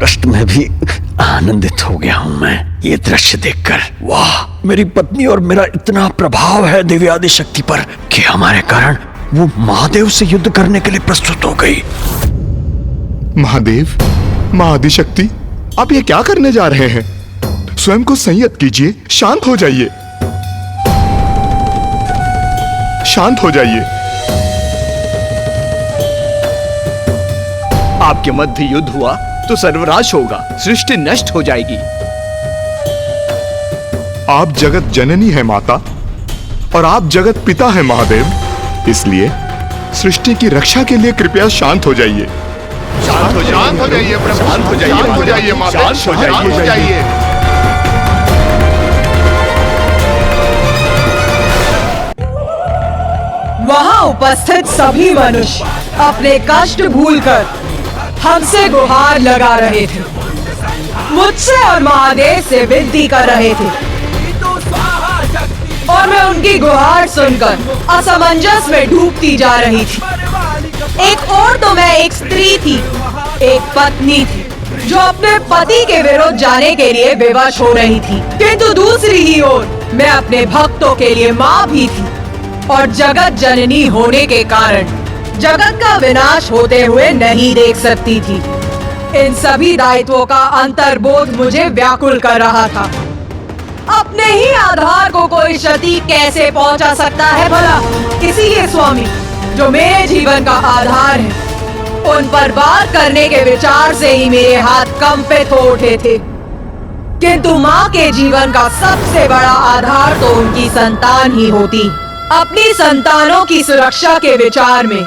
कष्ट में भी आनंदित हो गया हूं मैं ये दृश्य देखकर। वाह, मेरी पत्नी और मेरा इतना प्रभाव है देवी आदिशक्ति पर कि हमारे कारण वो महादेव से युद्ध करने के लिए प्रस्तुत हो गई। महादेव, मां आदिशक्ति, आप ये क्या करने जा रहे हैं? स्वयं को संयत कीजिए, शांत हो जाइए, शांत हो जाइए। आपके मध्य युद्ध हुआ तो सर्वनाश होगा, सृष्टि नष्ट हो जाएगी। आप जगत जननी है माता और आप जगत पिता है महादेव, इसलिए सृष्टि की रक्षा के लिए कृपया शांत हो जाइए। शांत हो जाइए प्रभु, शांत हो जाइए माता, शांत हो जाइए। वहाँ उपस्थित सभी मनुष्य अपने कष्ट भूलकर हमसे गुहार लगा रहे थे, मुझसे और महादेव से विनती कर रहे थे और मैं उनकी गुहार सुनकर असमंजस में डूबती जा रही थी। एक और तो मैं एक स्त्री थी, एक पत्नी थी जो अपने पति के विरुद्ध जाने के लिए विवश हो रही थी, किंतु दूसरी ही ओर मैं अपने भक्तों के लिए माँ भी थी और जगत जननी होने के कारण जगत का विनाश होते हुए नहीं देख सकती थी। इन सभी दायित्वों का अंतर्बोध मुझे व्याकुल कर रहा था। अपने ही आधार को कोई क्षति कैसे पहुंचा सकता है भला? इसीलिए स्वामी, जो मेरे जीवन का आधार है, उन पर वार करने के विचार से ही मेरे हाथ कंपित हो उठे थे। किंतु माँ के जीवन का सबसे बड़ा आधार तो उनकी संतान ही होती। अपनी संतानों की सुरक्षा के विचार में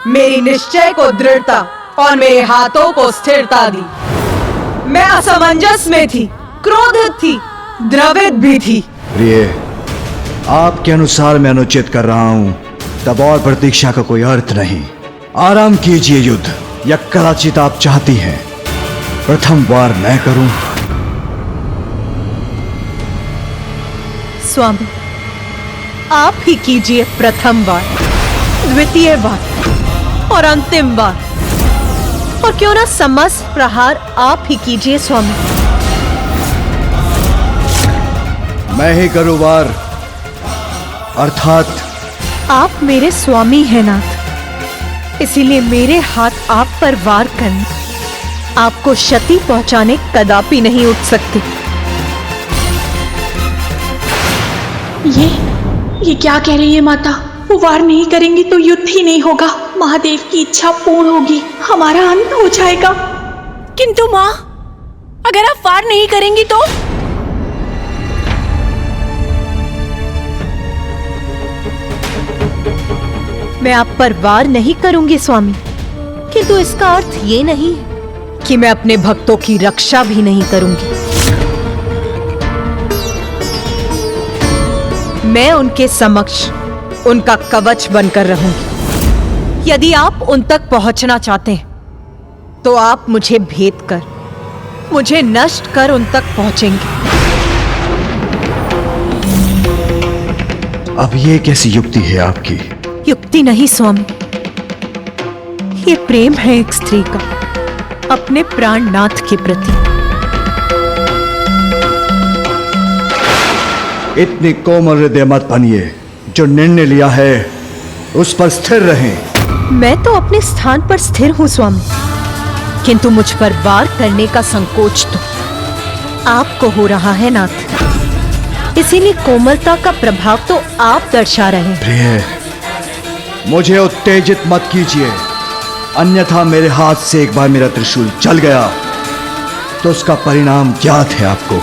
मेरी निश्चय को दृढ़ता और मेरे हाथों को स्थिरता दी। मैं असमंजस में थी, क्रोधित थी, द्रवित भी थी। प्रिय, आपके अनुसार मैं अनुचित कर रहा हूं, तब और प्रतीक्षा का कोई अर्थ नहीं। आराम कीजिए युद्ध, या कदाचित आप चाहती हैं प्रथम वार मैं करूं? स्वामी, आप ही कीजिए प्रथम वार, द्वितीय वार और अंतिम बार, और क्यों ना समस्त प्रहार आप ही कीजिए स्वामी। मैं ही करूं वार, अर्थात आप मेरे स्वामी हैं नाथ, इसीलिए मेरे हाथ आप पर वार करने आपको क्षति पहुंचाने कदापि नहीं उठ सकती। ये क्या कह रही है माता? वो वार नहीं करेंगी तो युद्ध ही नहीं होगा, महादेव की इच्छा पूर्ण होगी, हमारा अंत हो जाएगा। किंतु माँ, अगर आप वार नहीं करेंगी तो? मैं आप पर वार नहीं करूंगी स्वामी, किंतु इसका अर्थ ये नहीं कि मैं अपने भक्तों की रक्षा भी नहीं करूंगी। मैं उनके समक्ष उनका कवच बनकर रहूंगी। यदि आप उन तक पहुंचना चाहते हैं तो आप मुझे भेद कर, मुझे नष्ट कर उन तक पहुंचेंगे। अब ये कैसी युक्ति है आपकी? युक्ति नहीं स्वामी, ये प्रेम है एक स्त्री का अपने प्राणनाथ के प्रति। इतनी कोमल हृदय मत बनिए, जो निर्णय लिया है उस पर स्थिर रहें। मैं तो अपने स्थान पर स्थिर हूं स्वामी, किंतु मुझ पर वार करने का संकोच तो आपको हो रहा है नाथ। इसीलिए कोमलता का प्रभाव तो आप दर्शा रहे हैं। प्रिय, मुझे उत्तेजित मत कीजिए, अन्यथा मेरे हाथ से एक बार मेरा त्रिशूल जल गया तो उसका परिणाम ज्ञात है आपको।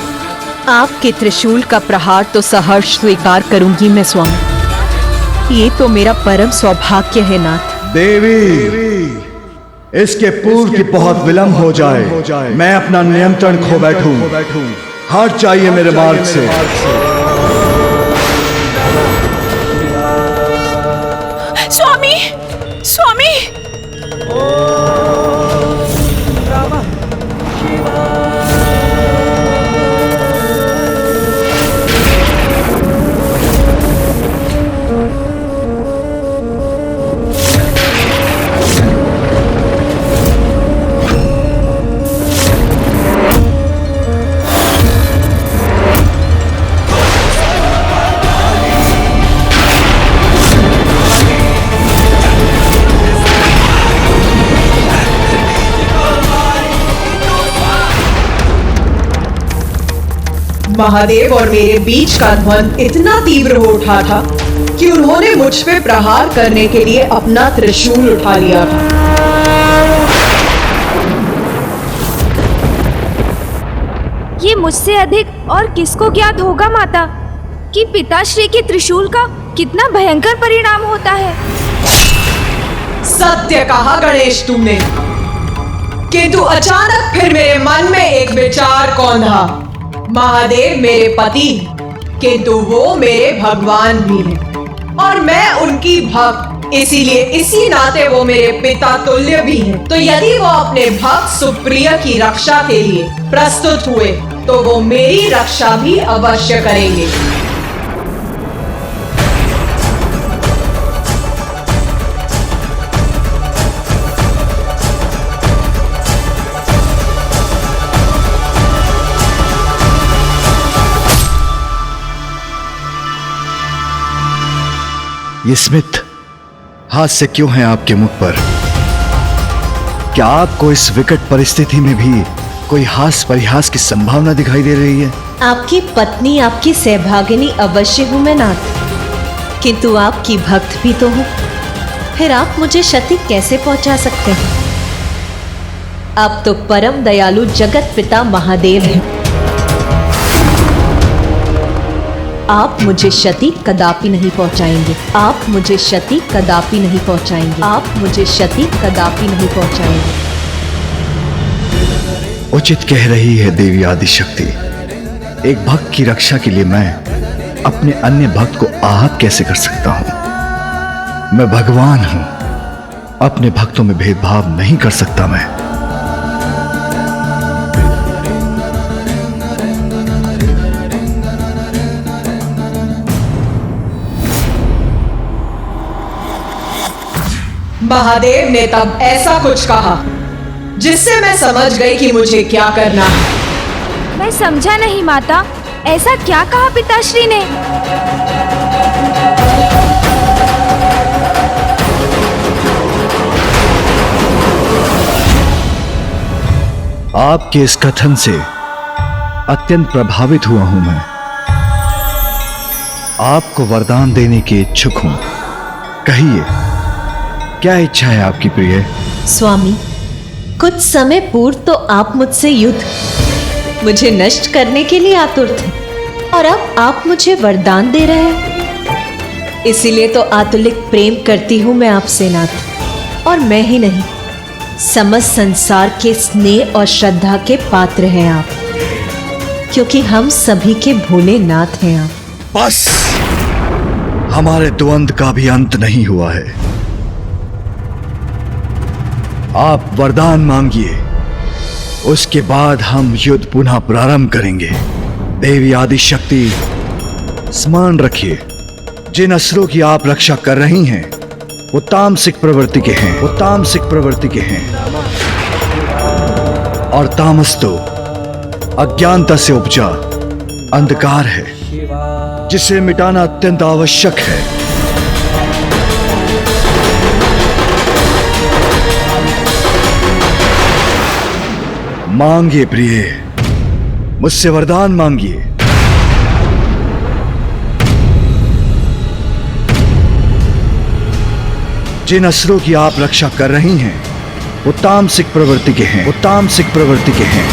आपके त्रिशूल का प्रहार तो सहर्ष स्वीकार करूंगी मैं स्वामी, ये तो मेरा परम सौभाग्य है नाथ। देवी, इसके पूर्व की बहुत विलंब हो जाए, मैं अपना नियंत्रण खो बैठूं। हट जाइए मेरे मार्ग से। स्वामी, स्वामी! महादेव और मेरे बीच का द्वंद्व इतना तीव्र हो उठा था कि उन्होंने मुझ पे प्रहार करने के लिए अपना त्रिशूल उठा लिया था। ये मुझसे अधिक और किसको ज्ञात होगा माता कि पिताश्री के त्रिशूल का कितना भयंकर परिणाम होता है। सत्य कहा गणेश तुमने, किंतु अचानक फिर मेरे मन में एक विचार कौंधा। महादेव मेरे पति, किंतु वो मेरे भगवान भी हैं और मैं उनकी भक्त, इसीलिए इसी नाते वो मेरे पिता तुल्य भी हैं। तो यदि वो अपने भक्त सुप्रिय की रक्षा के लिए प्रस्तुत हुए तो वो मेरी रक्षा भी अवश्य करेंगे। ये स्मित हास्य क्यों है आपके मुख पर? क्या आपको इस विकट परिस्थिति में भी कोई हास परिहास की संभावना दिखाई दे रही है? आपकी पत्नी, आपकी सहभागिनी अवश्य हूं मैं नाथ, किंतु आपकी भक्त भी तो हूं। फिर आप मुझे क्षति कैसे पहुंचा सकते हैं? आप तो परम दयालु जगत पिता महादेव हैं। आप मुझे क्षति कदापि नहीं पहुंचाएंगे। आप मुझे क्षति कदापि नहीं पहुंचाएंगे। आप मुझे क्षति कदापि नहीं पहुंचाएंगे। उचित कह रही है देवी आदिशक्ति। एक भक्त की रक्षा के लिए मैं अपने अन्य भक्त को आहत कैसे कर सकता हूं? मैं भगवान हूं, अपने भक्तों में भेदभाव नहीं कर सकता मैं। महादेव ने तब ऐसा कुछ कहा जिससे मैं समझ गई कि मुझे क्या करना है। मैं समझा नहीं माता, ऐसा क्या कहा पिताश्री ने? आपके इस कथन से अत्यंत प्रभावित हुआ हूं मैं। आपको वरदान देने के इच्छुक हूं। कहिए, क्या इच्छा है आपकी प्रिय? स्वामी, कुछ समय पूर्व तो आप मुझसे युद्ध, मुझे नष्ट करने के लिए आतुर थे, और अब आप मुझे वरदान दे रहे हैं। इसीलिए तो आतुलिक प्रेम करती हूं मैं आपसे नाथ। और मैं ही नहीं, समस्त संसार के स्नेह और श्रद्धा के पात्र हैं आप, क्योंकि हम सभी के भोले नाथ हैं आप। बस, हमारे द्वंद्व का भी अंत नहीं हुआ है। आप वरदान मांगिए, उसके बाद हम युद्ध पुनः प्रारंभ करेंगे। देवी आदिशक्ति, स्मरण रखिए, जिन असुरों की आप रक्षा कर रही हैं वो तामसिक प्रवृत्ति के हैं, वो तामसिक प्रवृत्ति के हैं। और तामस तो अज्ञानता से उपजा अंधकार है, जिसे मिटाना अत्यंत आवश्यक है। मांगिए प्रिय, मुझसे वरदान मांगिए। जिन असुरों की आप रक्षा कर रही हैं वो तामसिक प्रवृत्ति के हैं, वो तामसिक प्रवृत्ति के हैं।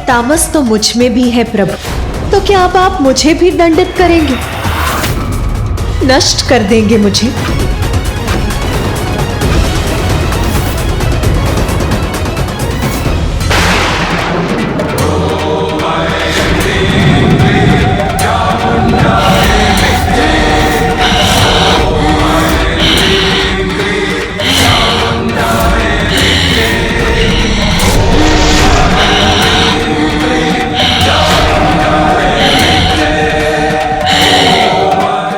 तामस तो मुझ में भी है प्रभु, तो क्या अब आप मुझे भी दंडित करेंगे, नष्ट कर देंगे मुझे?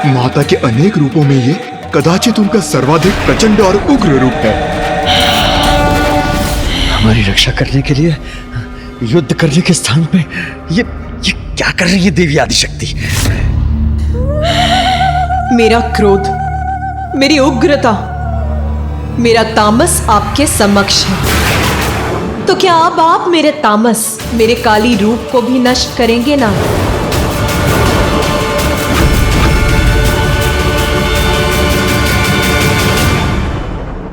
माता के अनेक रूपों में ये कदाचित उनका सर्वाधिक प्रचंड और उग्र रूप है। हमारी रक्षा करने के लिए युद्ध करने के स्थान पे ये क्या कर रही है देवी आदिशक्ति? मेरा क्रोध, मेरी उग्रता, मेरा तामस आपके समक्ष है, तो क्या अब आप मेरे तामस, मेरे काली रूप को भी नष्ट करेंगे ना?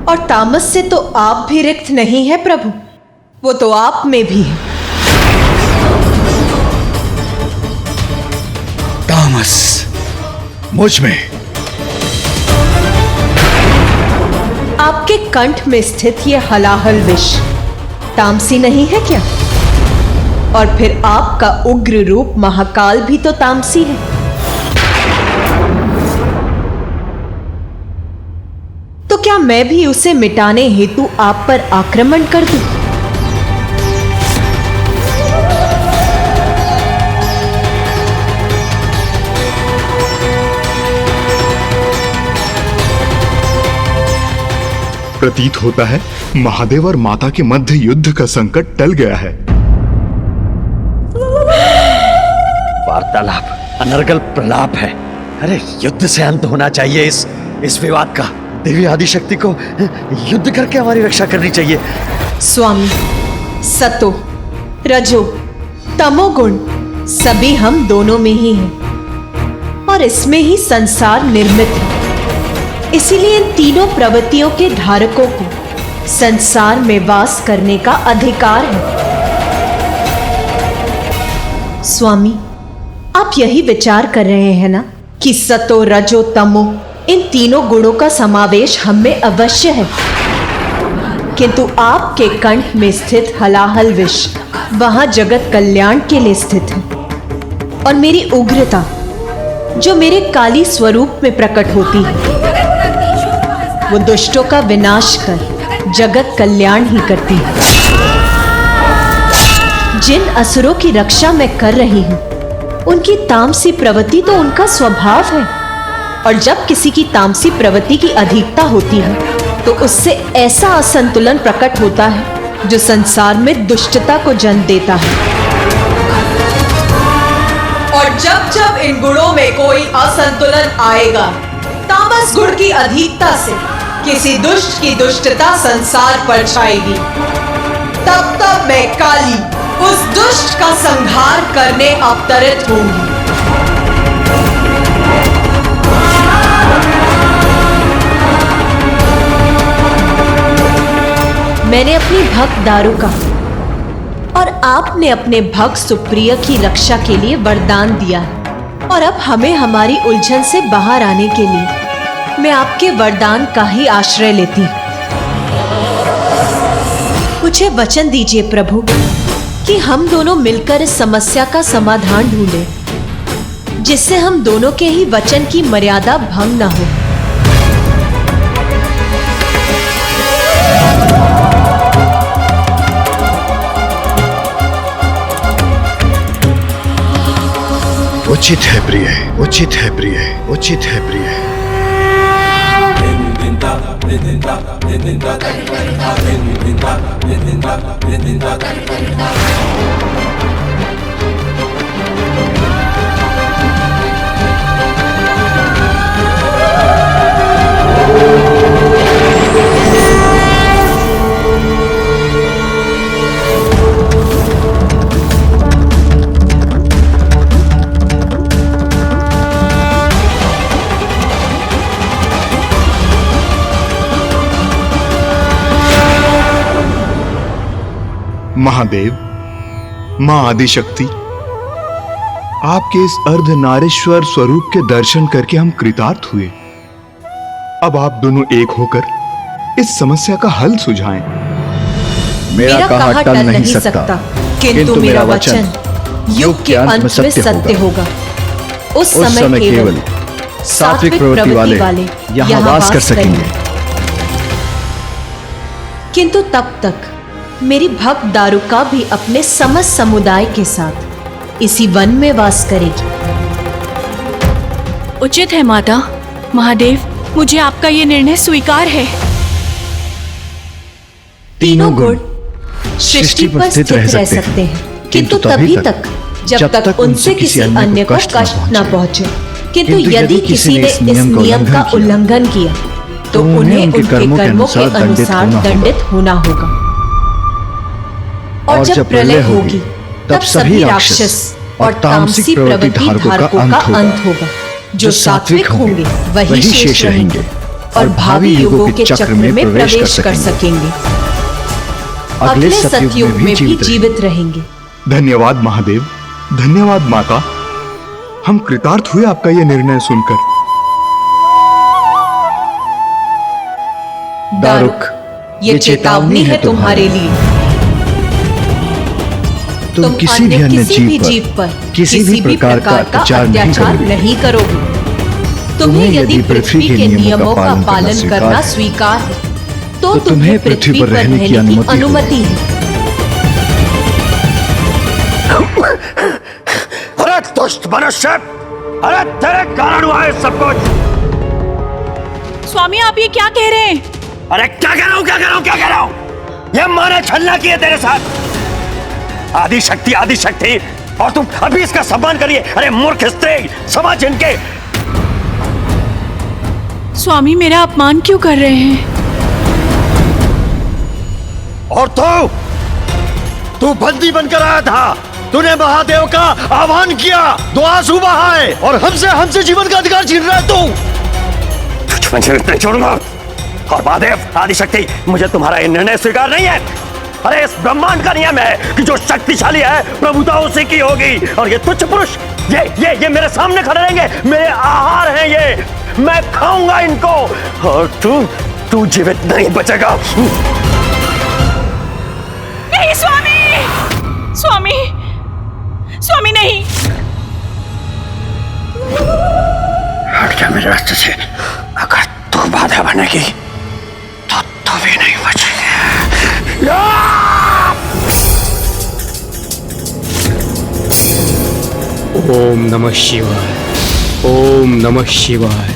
और तामस से तो आप भी रिक्त नहीं है प्रभु, वो तो आप में भी है। तामस मुझ में? आपके कंठ में स्थित ये हलाहल विष तामसी नहीं है क्या? और फिर आपका उग्र रूप महाकाल भी तो तामसी है। तो क्या मैं भी उसे मिटाने हेतु आप पर आक्रमण कर दूं? प्रतीत होता है महादेव और माता के मध्य युद्ध का संकट टल गया है। वार्तालाप अनर्गल प्रलाप है। अरे युद्ध से अंत होना चाहिए इस विवाद का। देवी आदिशक्ति को युद्ध करके हमारी रक्षा करनी चाहिए। स्वामी, सतो, रजो, तमोगुण सभी हम दोनों में ही हैं, और इसमें ही संसार निर्मित है। इसीलिए इन तीनों प्रवृत्तियों के धारकों को संसार में वास करने का अधिकार है। स्वामी, आप यही विचार कर रहे हैं ना कि सतो, रजो, तमो इन तीनों गुणों का समावेश हम में अवश्य है, किंतु आपके कंठ में स्थित हलाहल विष वहां जगत कल्याण के लिए स्थित है, और मेरी उग्रता जो मेरे काली स्वरूप में प्रकट होती है वो दुष्टों का विनाश कर जगत कल्याण ही करती है। जिन असुरों की रक्षा मैं कर रही हूँ उनकी तामसी प्रवृत्ति तो उनका स्वभाव है, और जब किसी की तामसी प्रवृत्ति की अधिकता होती है तो उससे ऐसा असंतुलन प्रकट होता है जो संसार में दुष्टता को जन्म देता है। और जब जब इन गुणों में कोई असंतुलन आएगा, तामस गुण की अधिकता से किसी दुष्ट की दुष्टता संसार पर छाएगी, तब तब मैं काली उस दुष्ट का संहार करने अवतरित होंगी। मैंने अपनी भक्त दारुका और आपने अपने भक्त सुप्रिया की रक्षा के लिए वरदान दिया है, और अब हमें हमारी उलझन से बाहर आने के लिए मैं आपके वरदान का ही आश्रय लेती हूँ। मुझे वचन दीजिए प्रभु कि हम दोनों मिलकर इस समस्या का समाधान ढूंढें, जिससे हम दोनों के ही वचन की मर्यादा भंग न हो। उचित है प्रिय, उचित है प्रिय, उचित है प्रिय। महादेव, मां आदिशक्ति, आपके इस अर्धनारीश्वर स्वरूप के दर्शन करके हम कृतार्थ हुए। अब आप दोनों एक होकर इस समस्या का हल सुझाएं। मेरा कहा टल नहीं सकता, किंतु मेरा वचन युग के अंत में सत्य होगा। उस समय केवल सात्विक प्रवृत्ति वाले यहाँ वास कर सकेंगे। किंतु तब तक मेरी भक्त दारुका भी अपने समस्त समुदाय के साथ इसी वन में वास करेगी। उचित है माता। महादेव, मुझे आपका ये निर्णय स्वीकार है। तीनों गुण सृष्टि पर स्थित रह सकते हैं, किंतु तभी तक जब तक उनसे किसी अन्य को कष्ट न पहुंचे। किंतु यदि किसी ने इस नियम का उल्लंघन किया तो उन्हें उनके कर्मों के अनुसार दंडित होना होगा। और जब प्रलय होगी तब सभी राक्षस और तामसी प्रवृत्ति धारकों का अंत होगा। जो सात्विक होंगे वही शेष रहेंगे और भावी युगों के चक्र में प्रवेश कर सकेंगे। अगले सतयुग में भी जीवित रहेंगे। धन्यवाद महादेव, धन्यवाद माता। हम कृतार्थ हुए आपका यह निर्णय सुनकर। दारुक, ये चेतावनी है तुम्हारे लिए। तुम किसी भी अन्य जीव पर किसी भी प्रकार का अत्याचार नहीं करोगे। तुम्हें यदि पृथ्वी के नियमों का पालन करना स्वीकार है तो तुम्हें पृथ्वी पर रहने की अनुमति है। अरे दुष्ट मनुष्य, अरे तेरे कारण हुआ है सब कुछ। स्वामी, आप ये क्या कह रहे हैं? अरे क्या कह रहा हूँ? ये माँ ने छलना की है तेरे साथ। आदिशक्ति, आदिशक्ति, और तुम अभी इसका सम्मान करिए। अरे मूर्ख स्त्री, समझ इनके। स्वामी, मेरा अपमान क्यों कर रहे हैं? और तू बंदी बनकर आया था। तूने महादेव का आह्वान किया, दो आंसू बहाए और हमसे जीवन का अधिकार छीन रहा है तू। तुझे नहीं छोड़ूंगा। और महादेव, आदिशक्ति, मुझे तुम्हारा ये निर्णय स्वीकार नहीं है। अरे इस ब्रह्मांड का नियम है कि जो शक्तिशाली है प्रभुता उसी की होगी। और ये तुच्छ पुरुष ये मेरे सामने खड़े रहेंगे, मेरे आहार हैं ये, मैं खाऊंगा इनको। और तू जीवित नहीं बचेगा। नहीं स्वामी, स्वामी नहीं। हट जा मेरे रास्ते से। अगर तू बाधा बनेगी तो तू भी नहीं बचेगी। ओम नमः शिवाय, ओम नमः शिवाय,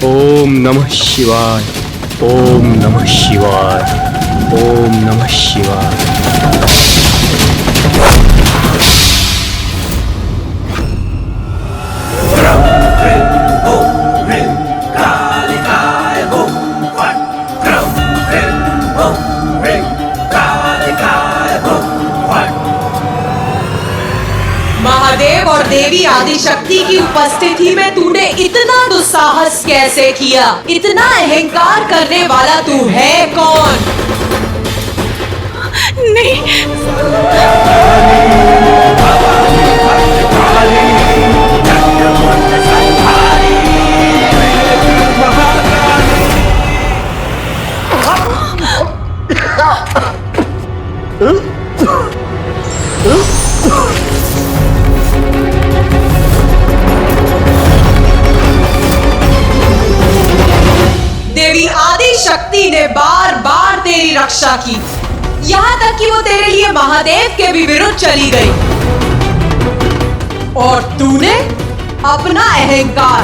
ओम नमः शिवाय, ओम नमः शिवाय, ओम नमः शिवाय। महादेव और देवी आदिशक्ति की उपस्थिति में तूने इतना दुस्साहस कैसे किया? इतना अहंकार करने वाला तू है कौन? देवी आदिशक्ति ने बार बार तेरी रक्षा की, यहाँ तक कि वो तेरे लिए महादेव के भी विरुद्ध चली गई। और तूने अपना अहंकार,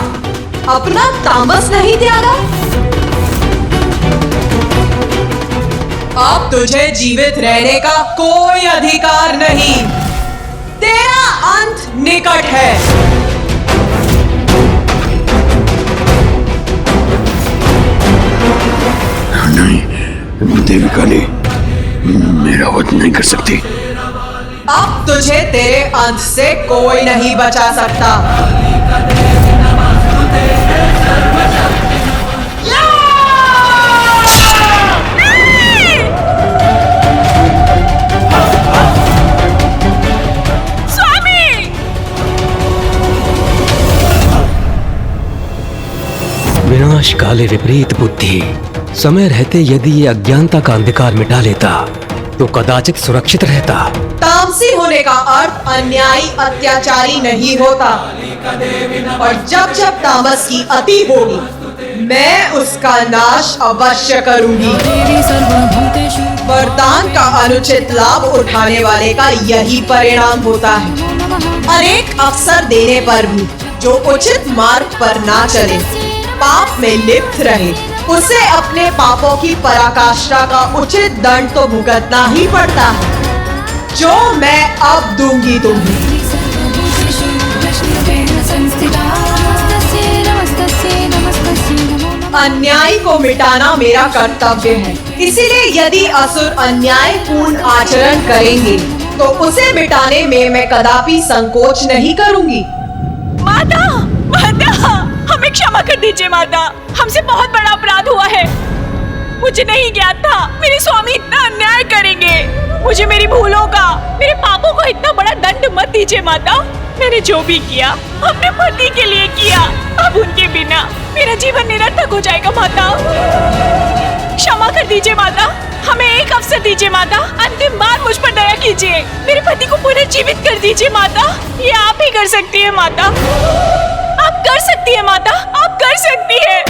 अपना तामस नहीं त्यागा। अब तुझे जीवित रहने का कोई अधिकार नहीं। तेरा अंत निकट है। नहीं, देवी काली मेरा वध नहीं कर सकती। अब तुझे तेरे अंत से कोई नहीं बचा सकता। विनाश काले विपरीत बुद्धि। समय रहते यदि ये अज्ञानता का अंधकार मिटा लेता तो कदाचित सुरक्षित रहता। तामसी होने का अर्थ अन्यायी अत्याचारी नहीं होता। और जब जब तामस की अति होगी मैं उसका नाश अवश्य करूंगी। वरदान का अनुचित लाभ उठाने वाले का यही परिणाम होता है। अनेक अवसर देने पर भी जो उचित मार्ग पर ना चले, पाप में लिप्त रहे, उसे अपने पापों की पराकाष्ठा का उचित दंड तो भुगतना ही पड़ता है, जो मैं अब दूंगी तुम्हें। अन्याय को मिटाना मेरा कर्तव्य है, इसीलिए यदि असुर अन्याय पूर्ण आचरण करेंगे तो उसे मिटाने में मैं कदापि संकोच नहीं करूंगी। माता, माता, हमें क्षमा कर दीजिए माता, हमसे बहुत बड़ा अपराध हुआ है। मुझे नहीं ज्ञात था मेरे स्वामी इतना अन्याय करेंगे। मुझे मेरी भूलों का, मेरे पापों का इतना बड़ा दंड मत दीजिए माता। मैंने जो भी किया अपने पति के लिए किया, अब उनके बिना मेरा जीवन निरर्थक हो जाएगा माता। क्षमा कर दीजिए माता, हमें एक अवसर दीजिए माता, अंतिम बार मुझ पर दया कीजिए, मेरे पति को पुनर्जीवित कर दीजिए माता। ये आप ही कर सकती है माता, आप कर सकती है माता, आप कर सकती है।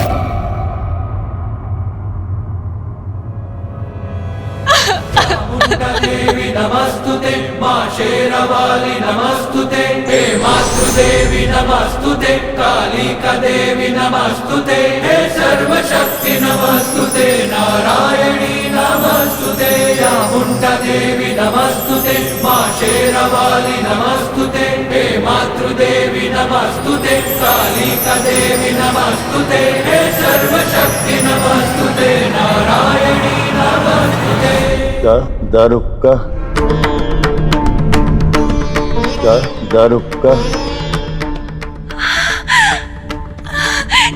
देवी नमस्तुते, मां शेरवाली नमस्तुते, हे मातृदेवी नमस्तुते, कालिका देवी नमस्तुते, हे सर्वशक्ति नमस्तुते, नारायणी नमस्तुते, चामुंडा देवी नमस्तुते, मां शेरवाली नमस्तुते, हे मातृदेवी नमस्तुते, कालिका देवी नमस्तुते, हे सर्वशक्ति नमस्तुते, नारायणी नमस्तुते। दारुका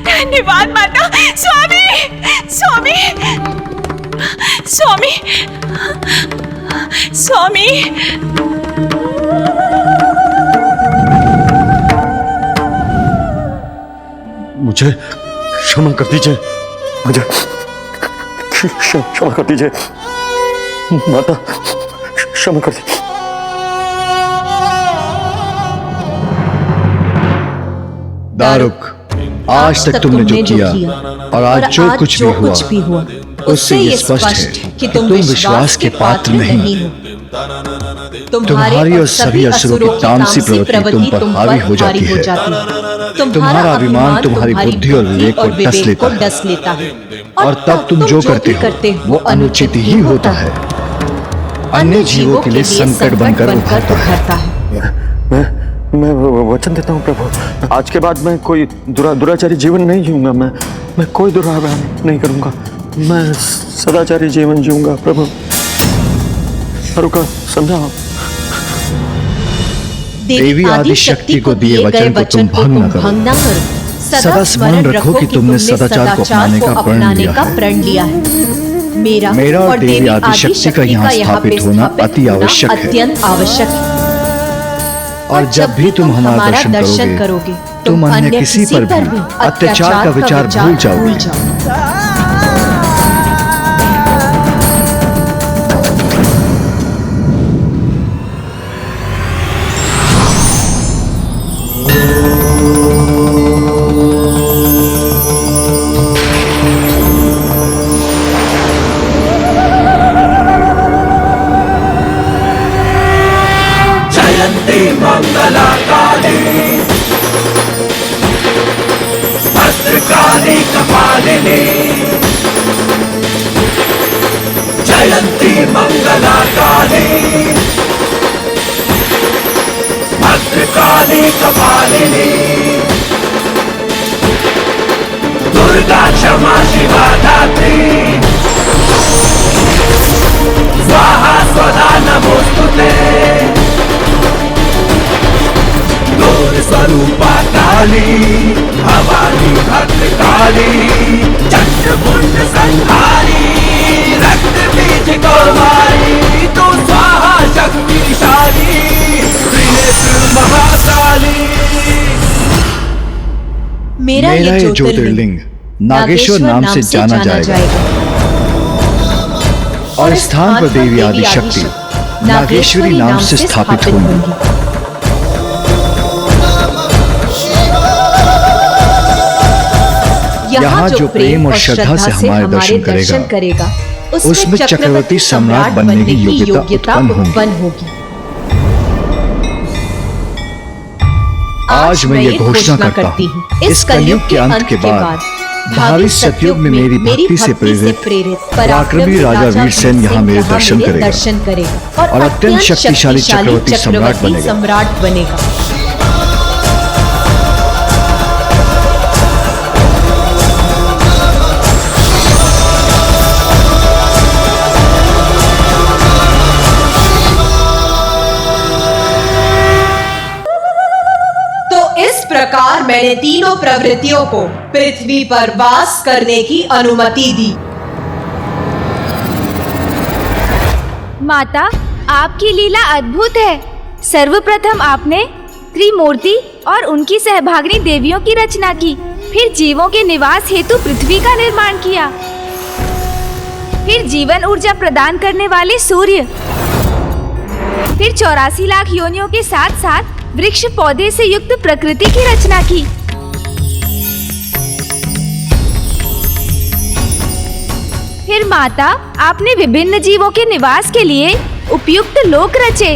धन्यवाद माता। स्वामी, स्वामी, स्वामी, स्वामी। मुझे क्षमा कर दीजिए, मुझे क्षमा कर दीजिए माता, क्षमा कर दीजिए। दारुक, आज तक तुमने जो किया और आज जो कुछ भी हुआ उससे ये स्पष्ट है कि तुम विश्वास के पात्र नहीं हो। तुम्हारी और सभी असुरों की तामसी प्रवृत्ति तुम पर हावी हो जाती है। तुम्हारा अभिमान तुम्हारी बुद्धि और विवेक को डस लेता है और तब तुम जो करते हो वो अनुचित ही होता है, अन्य जीवों के लिए संकट बनकर उभरता है। मैं वचन देता हूँ प्रभु, आज के बाद मैं कोई दुराचारी जीवन नहीं जीऊंगा। मैं कोई दुराचार नहीं करूंगा। मैं सदाचारी जीवन जीऊंगा प्रभु। दारुका समझाओ। देवी आदि शक्ति को दिए वचन को तुम भंग न करो। सदा स्मरण रखो कि तुमने सदाचार को अपनाने का प्रण लिया है। मेरा और देवी आदि शक्ति का यहाँ स्थापित होना अति आवश्यक है। अत्यंत आवश्यक है। और जब भी तुम हमारा दर्शन करोगे तुम अन्य किसी पर भी अत्याचार का विचार भूल जाओगे। भद्रकाली कपालिनी जयंती मंगला काली भद्रकाली कपालिनी दुर्गा क्षमा शिवा धात्री स्वाहा स्वधा नमोस्तुते गौर स्वरूपा काली भवानी भद्रकाली चंद्रमुंड संहारी रक्त बीज कौमारी तू स्वाहा शक्तिशाली त्रिनेत्र महाकाली। मेरा ये ज्योतिर्लिंग नागेश्वर नाम से जाना जाएगा और स्थान पर देवी आदि शक्ति नागेश्वरी नाम से स्थापित होंगी। यहाँ जो प्रेम और श्रद्धा से हमारे दर्शन करेगा उसमें चक्रवर्ती सम्राट बनने की योग्यता उत्पन्न होगी। आज मैं ये घोषणा करता हूँ, इस कलयुग के अंत के बाद भावी सतयुग में मेरी भक्ति से प्रेरित पराक्रमी राजा वीरसेन यहाँ मेरे दर्शन करेगा और अत्यंत शक्तिशाली चक्रवर्ती सम्राट बनेगा। प्रकार मैंने तीनों प्रवृत्तियों को पृथ्वी पर वास करने की अनुमति दी। माता, आपकी लीला अद्भुत है। सर्वप्रथम आपने त्रिमूर्ति और उनकी सहभागिनी देवियों की रचना की, फिर जीवों के निवास हेतु पृथ्वी का निर्माण किया, फिर जीवन ऊर्जा प्रदान करने वाले सूर्य, फिर 84 लाख योनियों के साथ साथ वृक्ष पौधे से युक्त प्रकृति की रचना की। फिर माता, आपने विभिन्न जीवों के निवास के लिए उपयुक्त लोक रचे।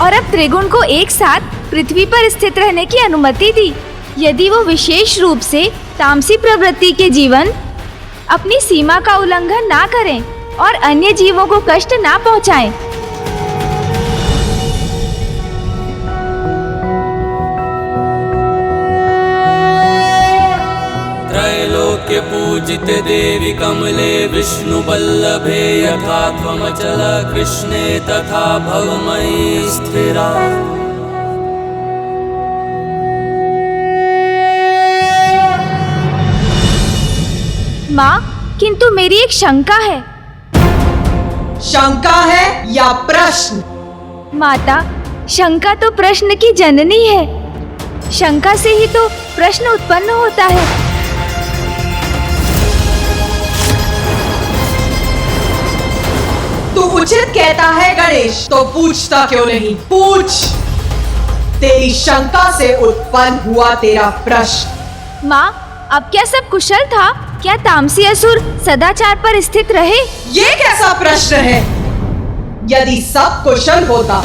और अब त्रिगुण को एक साथ पृथ्वी पर स्थित रहने की अनुमति दी, यदि वो विशेष रूप से तामसी प्रवृत्ति के जीवन अपनी सीमा का उल्लंघन ना करें और अन्य जीवों को कष्ट ना पहुंचाएं। त्रैलोक्य पूजिते देवी कमले विष्णु वल्लभे यथा त्वमचल कृष्णे तथा भवमयी स्थिरा। माँ, किंतु मेरी एक शंका है। शंका है या प्रश्न? माता, शंका तो प्रश्न की जननी है। शंका से ही तो प्रश्न उत्पन्न होता है। तू उचित कहता है गणेश, तो पूछता क्यों नहीं? पूछ। तेरी शंका से उत्पन्न हुआ तेरा प्रश्न माँ, अब क्या सब कुशल था? क्या तामसी असुर सदाचार पर स्थित रहे? ये कैसा प्रश्न है? यदि सब कुशल होता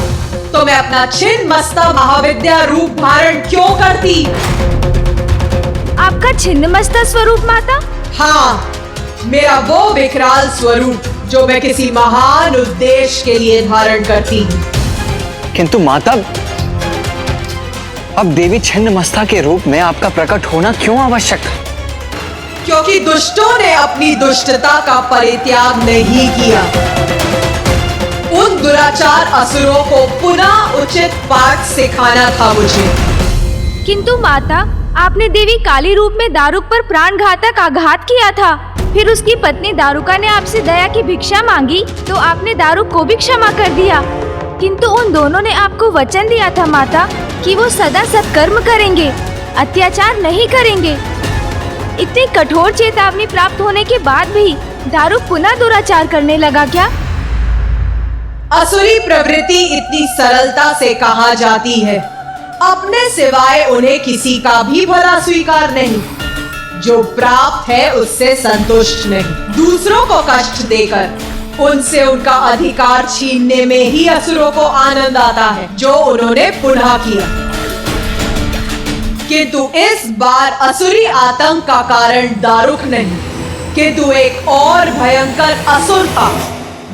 तो मैं अपना छिन्नमस्ता महाविद्या रूप धारण क्यों करती? आपका छिन्नमस्ता स्वरूप माता? हाँ, मेरा वो विकराल स्वरूप जो मैं किसी महान उद्देश्य के लिए धारण करती हूँ। किंतु माता, अब देवी छिन्नमस्ता के रूप में आपका प्रकट होना क्यों आवश्यक था? क्योंकि दुष्टों ने अपनी दुष्टता का परित्याग नहीं किया। उन दुराचार असुरों को पुनः उचित पाठ सिखाना था मुझे। किंतु माता, आपने देवी काली रूप में दारुक पर प्राणघातक आघात किया था। फिर उसकी पत्नी दारुका ने आपसे दया की भिक्षा मांगी तो आपने दारुक को भी क्षमा कर दिया। किंतु उन दोनों ने आपको वचन दिया था माता कि वो सदा सत्कर्म करेंगे, अत्याचार नहीं करेंगे। इतनी कठोर चेतावनी प्राप्त होने के बाद भी दारुक पुनः दुराचार करने लगा क्या? असुरी प्रवृत्ति इतनी सरलता से कहाँ जाती है? अपने सिवाय उन्हें किसी का भी भला स्वीकार नहीं। जो प्राप्त है उससे संतुष्ट नहीं। दूसरों को कष्ट देकर उनसे उनका अधिकार छीनने में ही असुरों को आनंद आता है, जो उन्होंने पुनः किया। किंतु इस बार असुरी आतंक का कारण दारुक नहीं, किंतु एक और भयंकर असुर था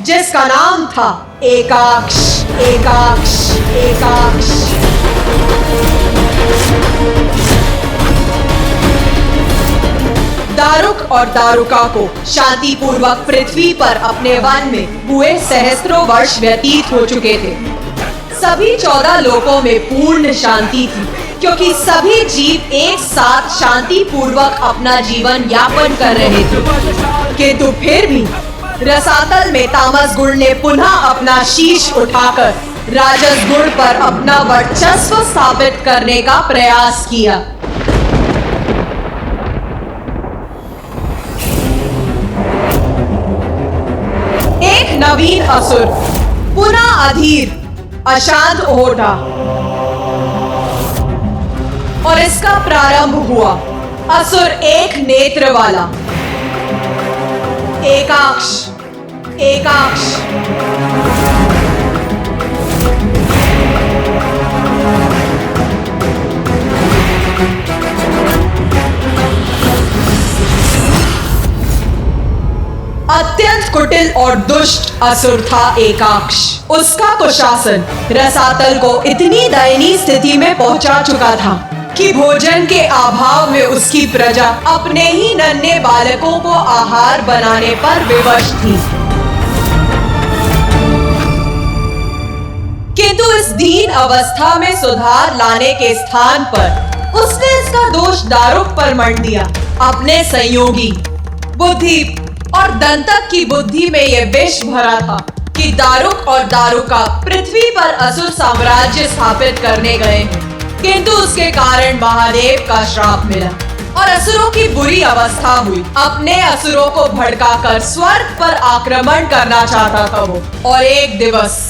जिसका नाम था एकाक्ष। एकाक्ष, एकाक्ष। दारुक और दारुका को शांति पूर्वक पृथ्वी पर अपने वन में हुए सहस्त्रों वर्ष व्यतीत हो चुके थे। सभी 14 लोकों में पूर्ण शांति थी, क्योंकि सभी जीव एक साथ शांति पूर्वक अपना जीवन यापन कर रहे थे। किंतु फिर भी रसातल में तामस गुण ने पुनः अपना शीश उठाकर राजस गुण पर अपना वर्चस्व स्थापित करने का प्रयास किया। एक नवीन असुर पुनः अधीर अशांत हो उठा और इसका प्रारंभ हुआ। असुर एक नेत्र वाला एकाक्ष। एकाक्ष। अत्यंत कुटिल और दुष्ट असुर था एकाक्ष। उसका कुशासन रसातल को इतनी दयनीय स्थिति में पहुंचा चुका था कि भोजन के अभाव में उसकी प्रजा अपने ही नन्हे बालकों को आहार बनाने पर विवश थी। किंतु इस दीन अवस्था में सुधार लाने के स्थान पर उसने इसका दोष दारुक पर मढ़ दिया। अपने संयोगी बुद्धि और दंतक की बुद्धि में यह विष भरा था कि दारुक और दारुका पृथ्वी पर असुर साम्राज्य स्थापित करने गए हैं, किंतु उसके कारण महादेव का श्राप मिला और असुरों की बुरी अवस्था हुई। अपने असुरों को भड़काकर स्वर्ग पर आक्रमण करना चाहता था वो। और एक दिवस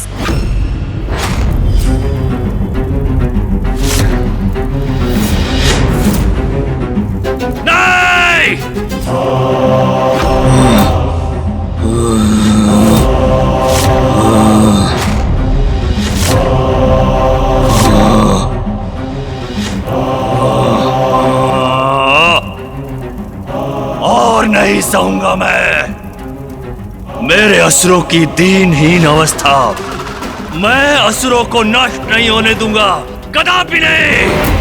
और नहीं सहूंगा मैं मेरे असुरों की दीनहीन अवस्था। मैं असुरों को नष्ट नहीं होने दूंगा, कदापि नहीं।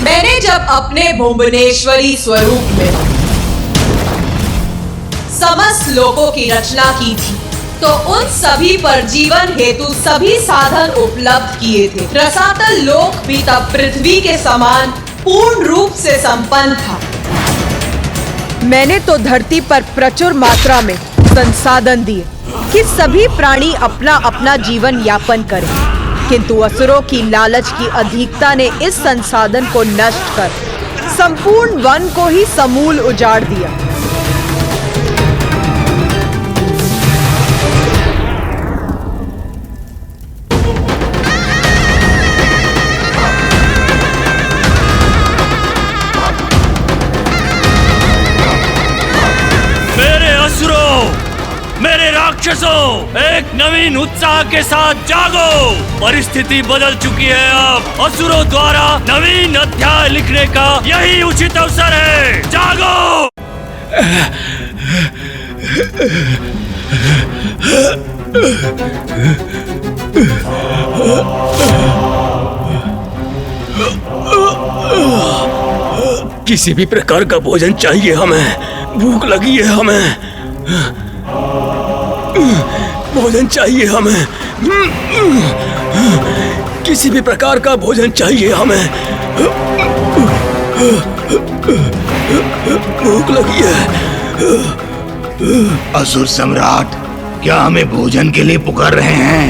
मैंने जब अपने भुवनेश्वरी स्वरूप में समस्त लोकों की रचना की थी तो उन सभी पर जीवन हेतु सभी साधन उपलब्ध किए थे। रसातल लोक भी तब पृथ्वी के समान पूर्ण रूप से संपन्न था। मैंने तो धरती पर प्रचुर मात्रा में संसाधन दिए कि सभी प्राणी अपना अपना जीवन यापन करें, किंतु असुरों की लालच की अधिकता ने इस संसाधन को नष्ट कर संपूर्ण वन को ही समूल उजाड़ दिया। मेरे असुरों, मेरे राक्षसों, एक नवीन उत्साह के साथ जागो। परिस्थिति बदल चुकी है। अब असुरों द्वारा नवीन अध्याय लिखने का यही उचित अवसर है। जागो। किसी भी प्रकार का भोजन चाहिए हमें। भूख लगी है हमें। भोजन चाहिए हमें। किसी भी प्रकार का भोजन चाहिए हमें। भूख लगी है। असुर सम्राट, क्या हमें भोजन के लिए पुकार रहे हैं?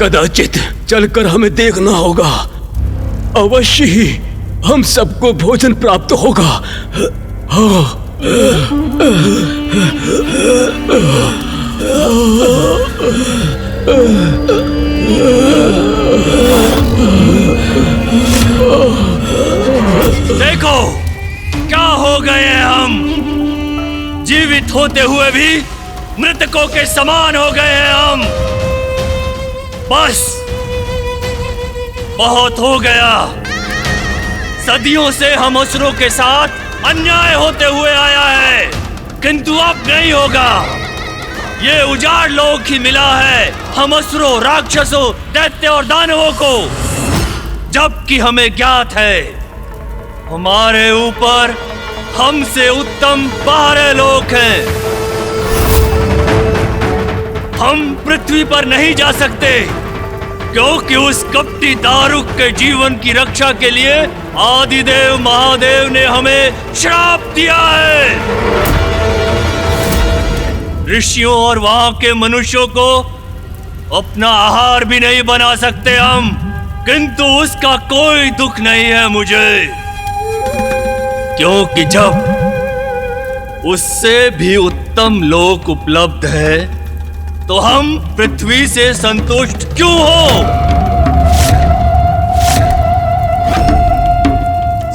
कदाचित चलकर हमें देखना होगा। अवश्य ही हम सबको भोजन प्राप्त होगा। हाँ। देखो क्या हो गए हैं हम। जीवित होते हुए भी मृतकों के समान हो गए हैं हम। बस बहुत हो गया। सदियों से हम असुरों के साथ अन्याय होते हुए आया है, किंतु अब नहीं होगा। ये उजाड़ लोक ही मिला है हम असुरों, राक्षसों, दैत्य और दानवों को, जबकि हमें ज्ञात है हमारे ऊपर हमसे उत्तम बाहरे लोक हैं। हम पृथ्वी पर नहीं जा सकते, क्योंकि उस कपटी दारुक के जीवन की रक्षा के लिए आदिदेव महादेव ने हमें श्राप दिया है। ऋषियों और वहां के मनुष्यों को अपना आहार भी नहीं बना सकते हम, किंतु उसका कोई दुख नहीं है मुझे, क्योंकि जब उससे भी उत्तम लोक उपलब्ध है तो हम पृथ्वी से संतुष्ट क्यों हो?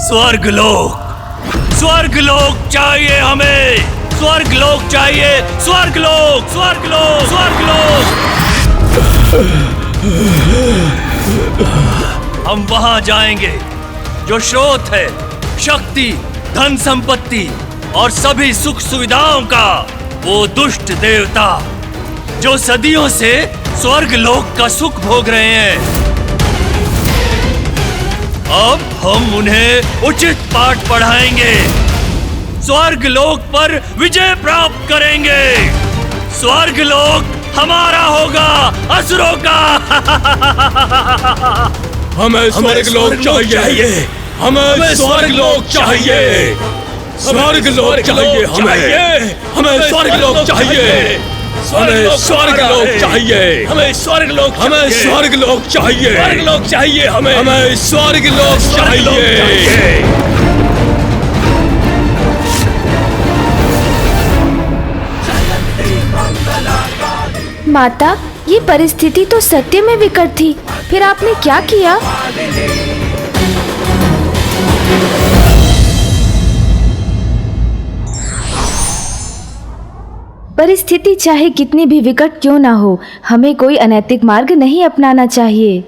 स्वर्गलोक, स्वर्गलोक चाहिए हमें। स्वर्गलोक चाहिए। स्वर्गलोक, स्वर्गलोक, स्वर्गलोक। हम वहां जाएंगे जो स्रोत है शक्ति, धन संपत्ति और सभी सुख सुविधाओं का, वो दुष्ट देवता जो सदियों से स्वर्गलोक का सुख भोग रहे हैं। अब हम उन्हें उचित पाठ पढ़ाएंगे, स्वर्गलोक पर विजय प्राप्त करेंगे। स्वर्गलोक हमारा होगा, असुरों का। हमें स्वर्गलोक चाहिए। हमें स्वर्गलोक चाहिए। स्वर्गलोक चाहिए हमें। हमें स्वर्गलोक चाहिए। हमें स्वर्गलोक चाहिए। हमें स्वर्गलोक, हमें स्वर्गलोक चाहिए। स्वर्गलोक चाहिए हमें। हमें स्वर्गलोक चाहिए। माता, ये परिस्थिति तो सत्य में विकट थी, फिर आपने क्या किया? परिस्थिति चाहे कितनी भी विकट क्यों ना हो, हमें कोई अनैतिक मार्ग नहीं अपनाना चाहिए।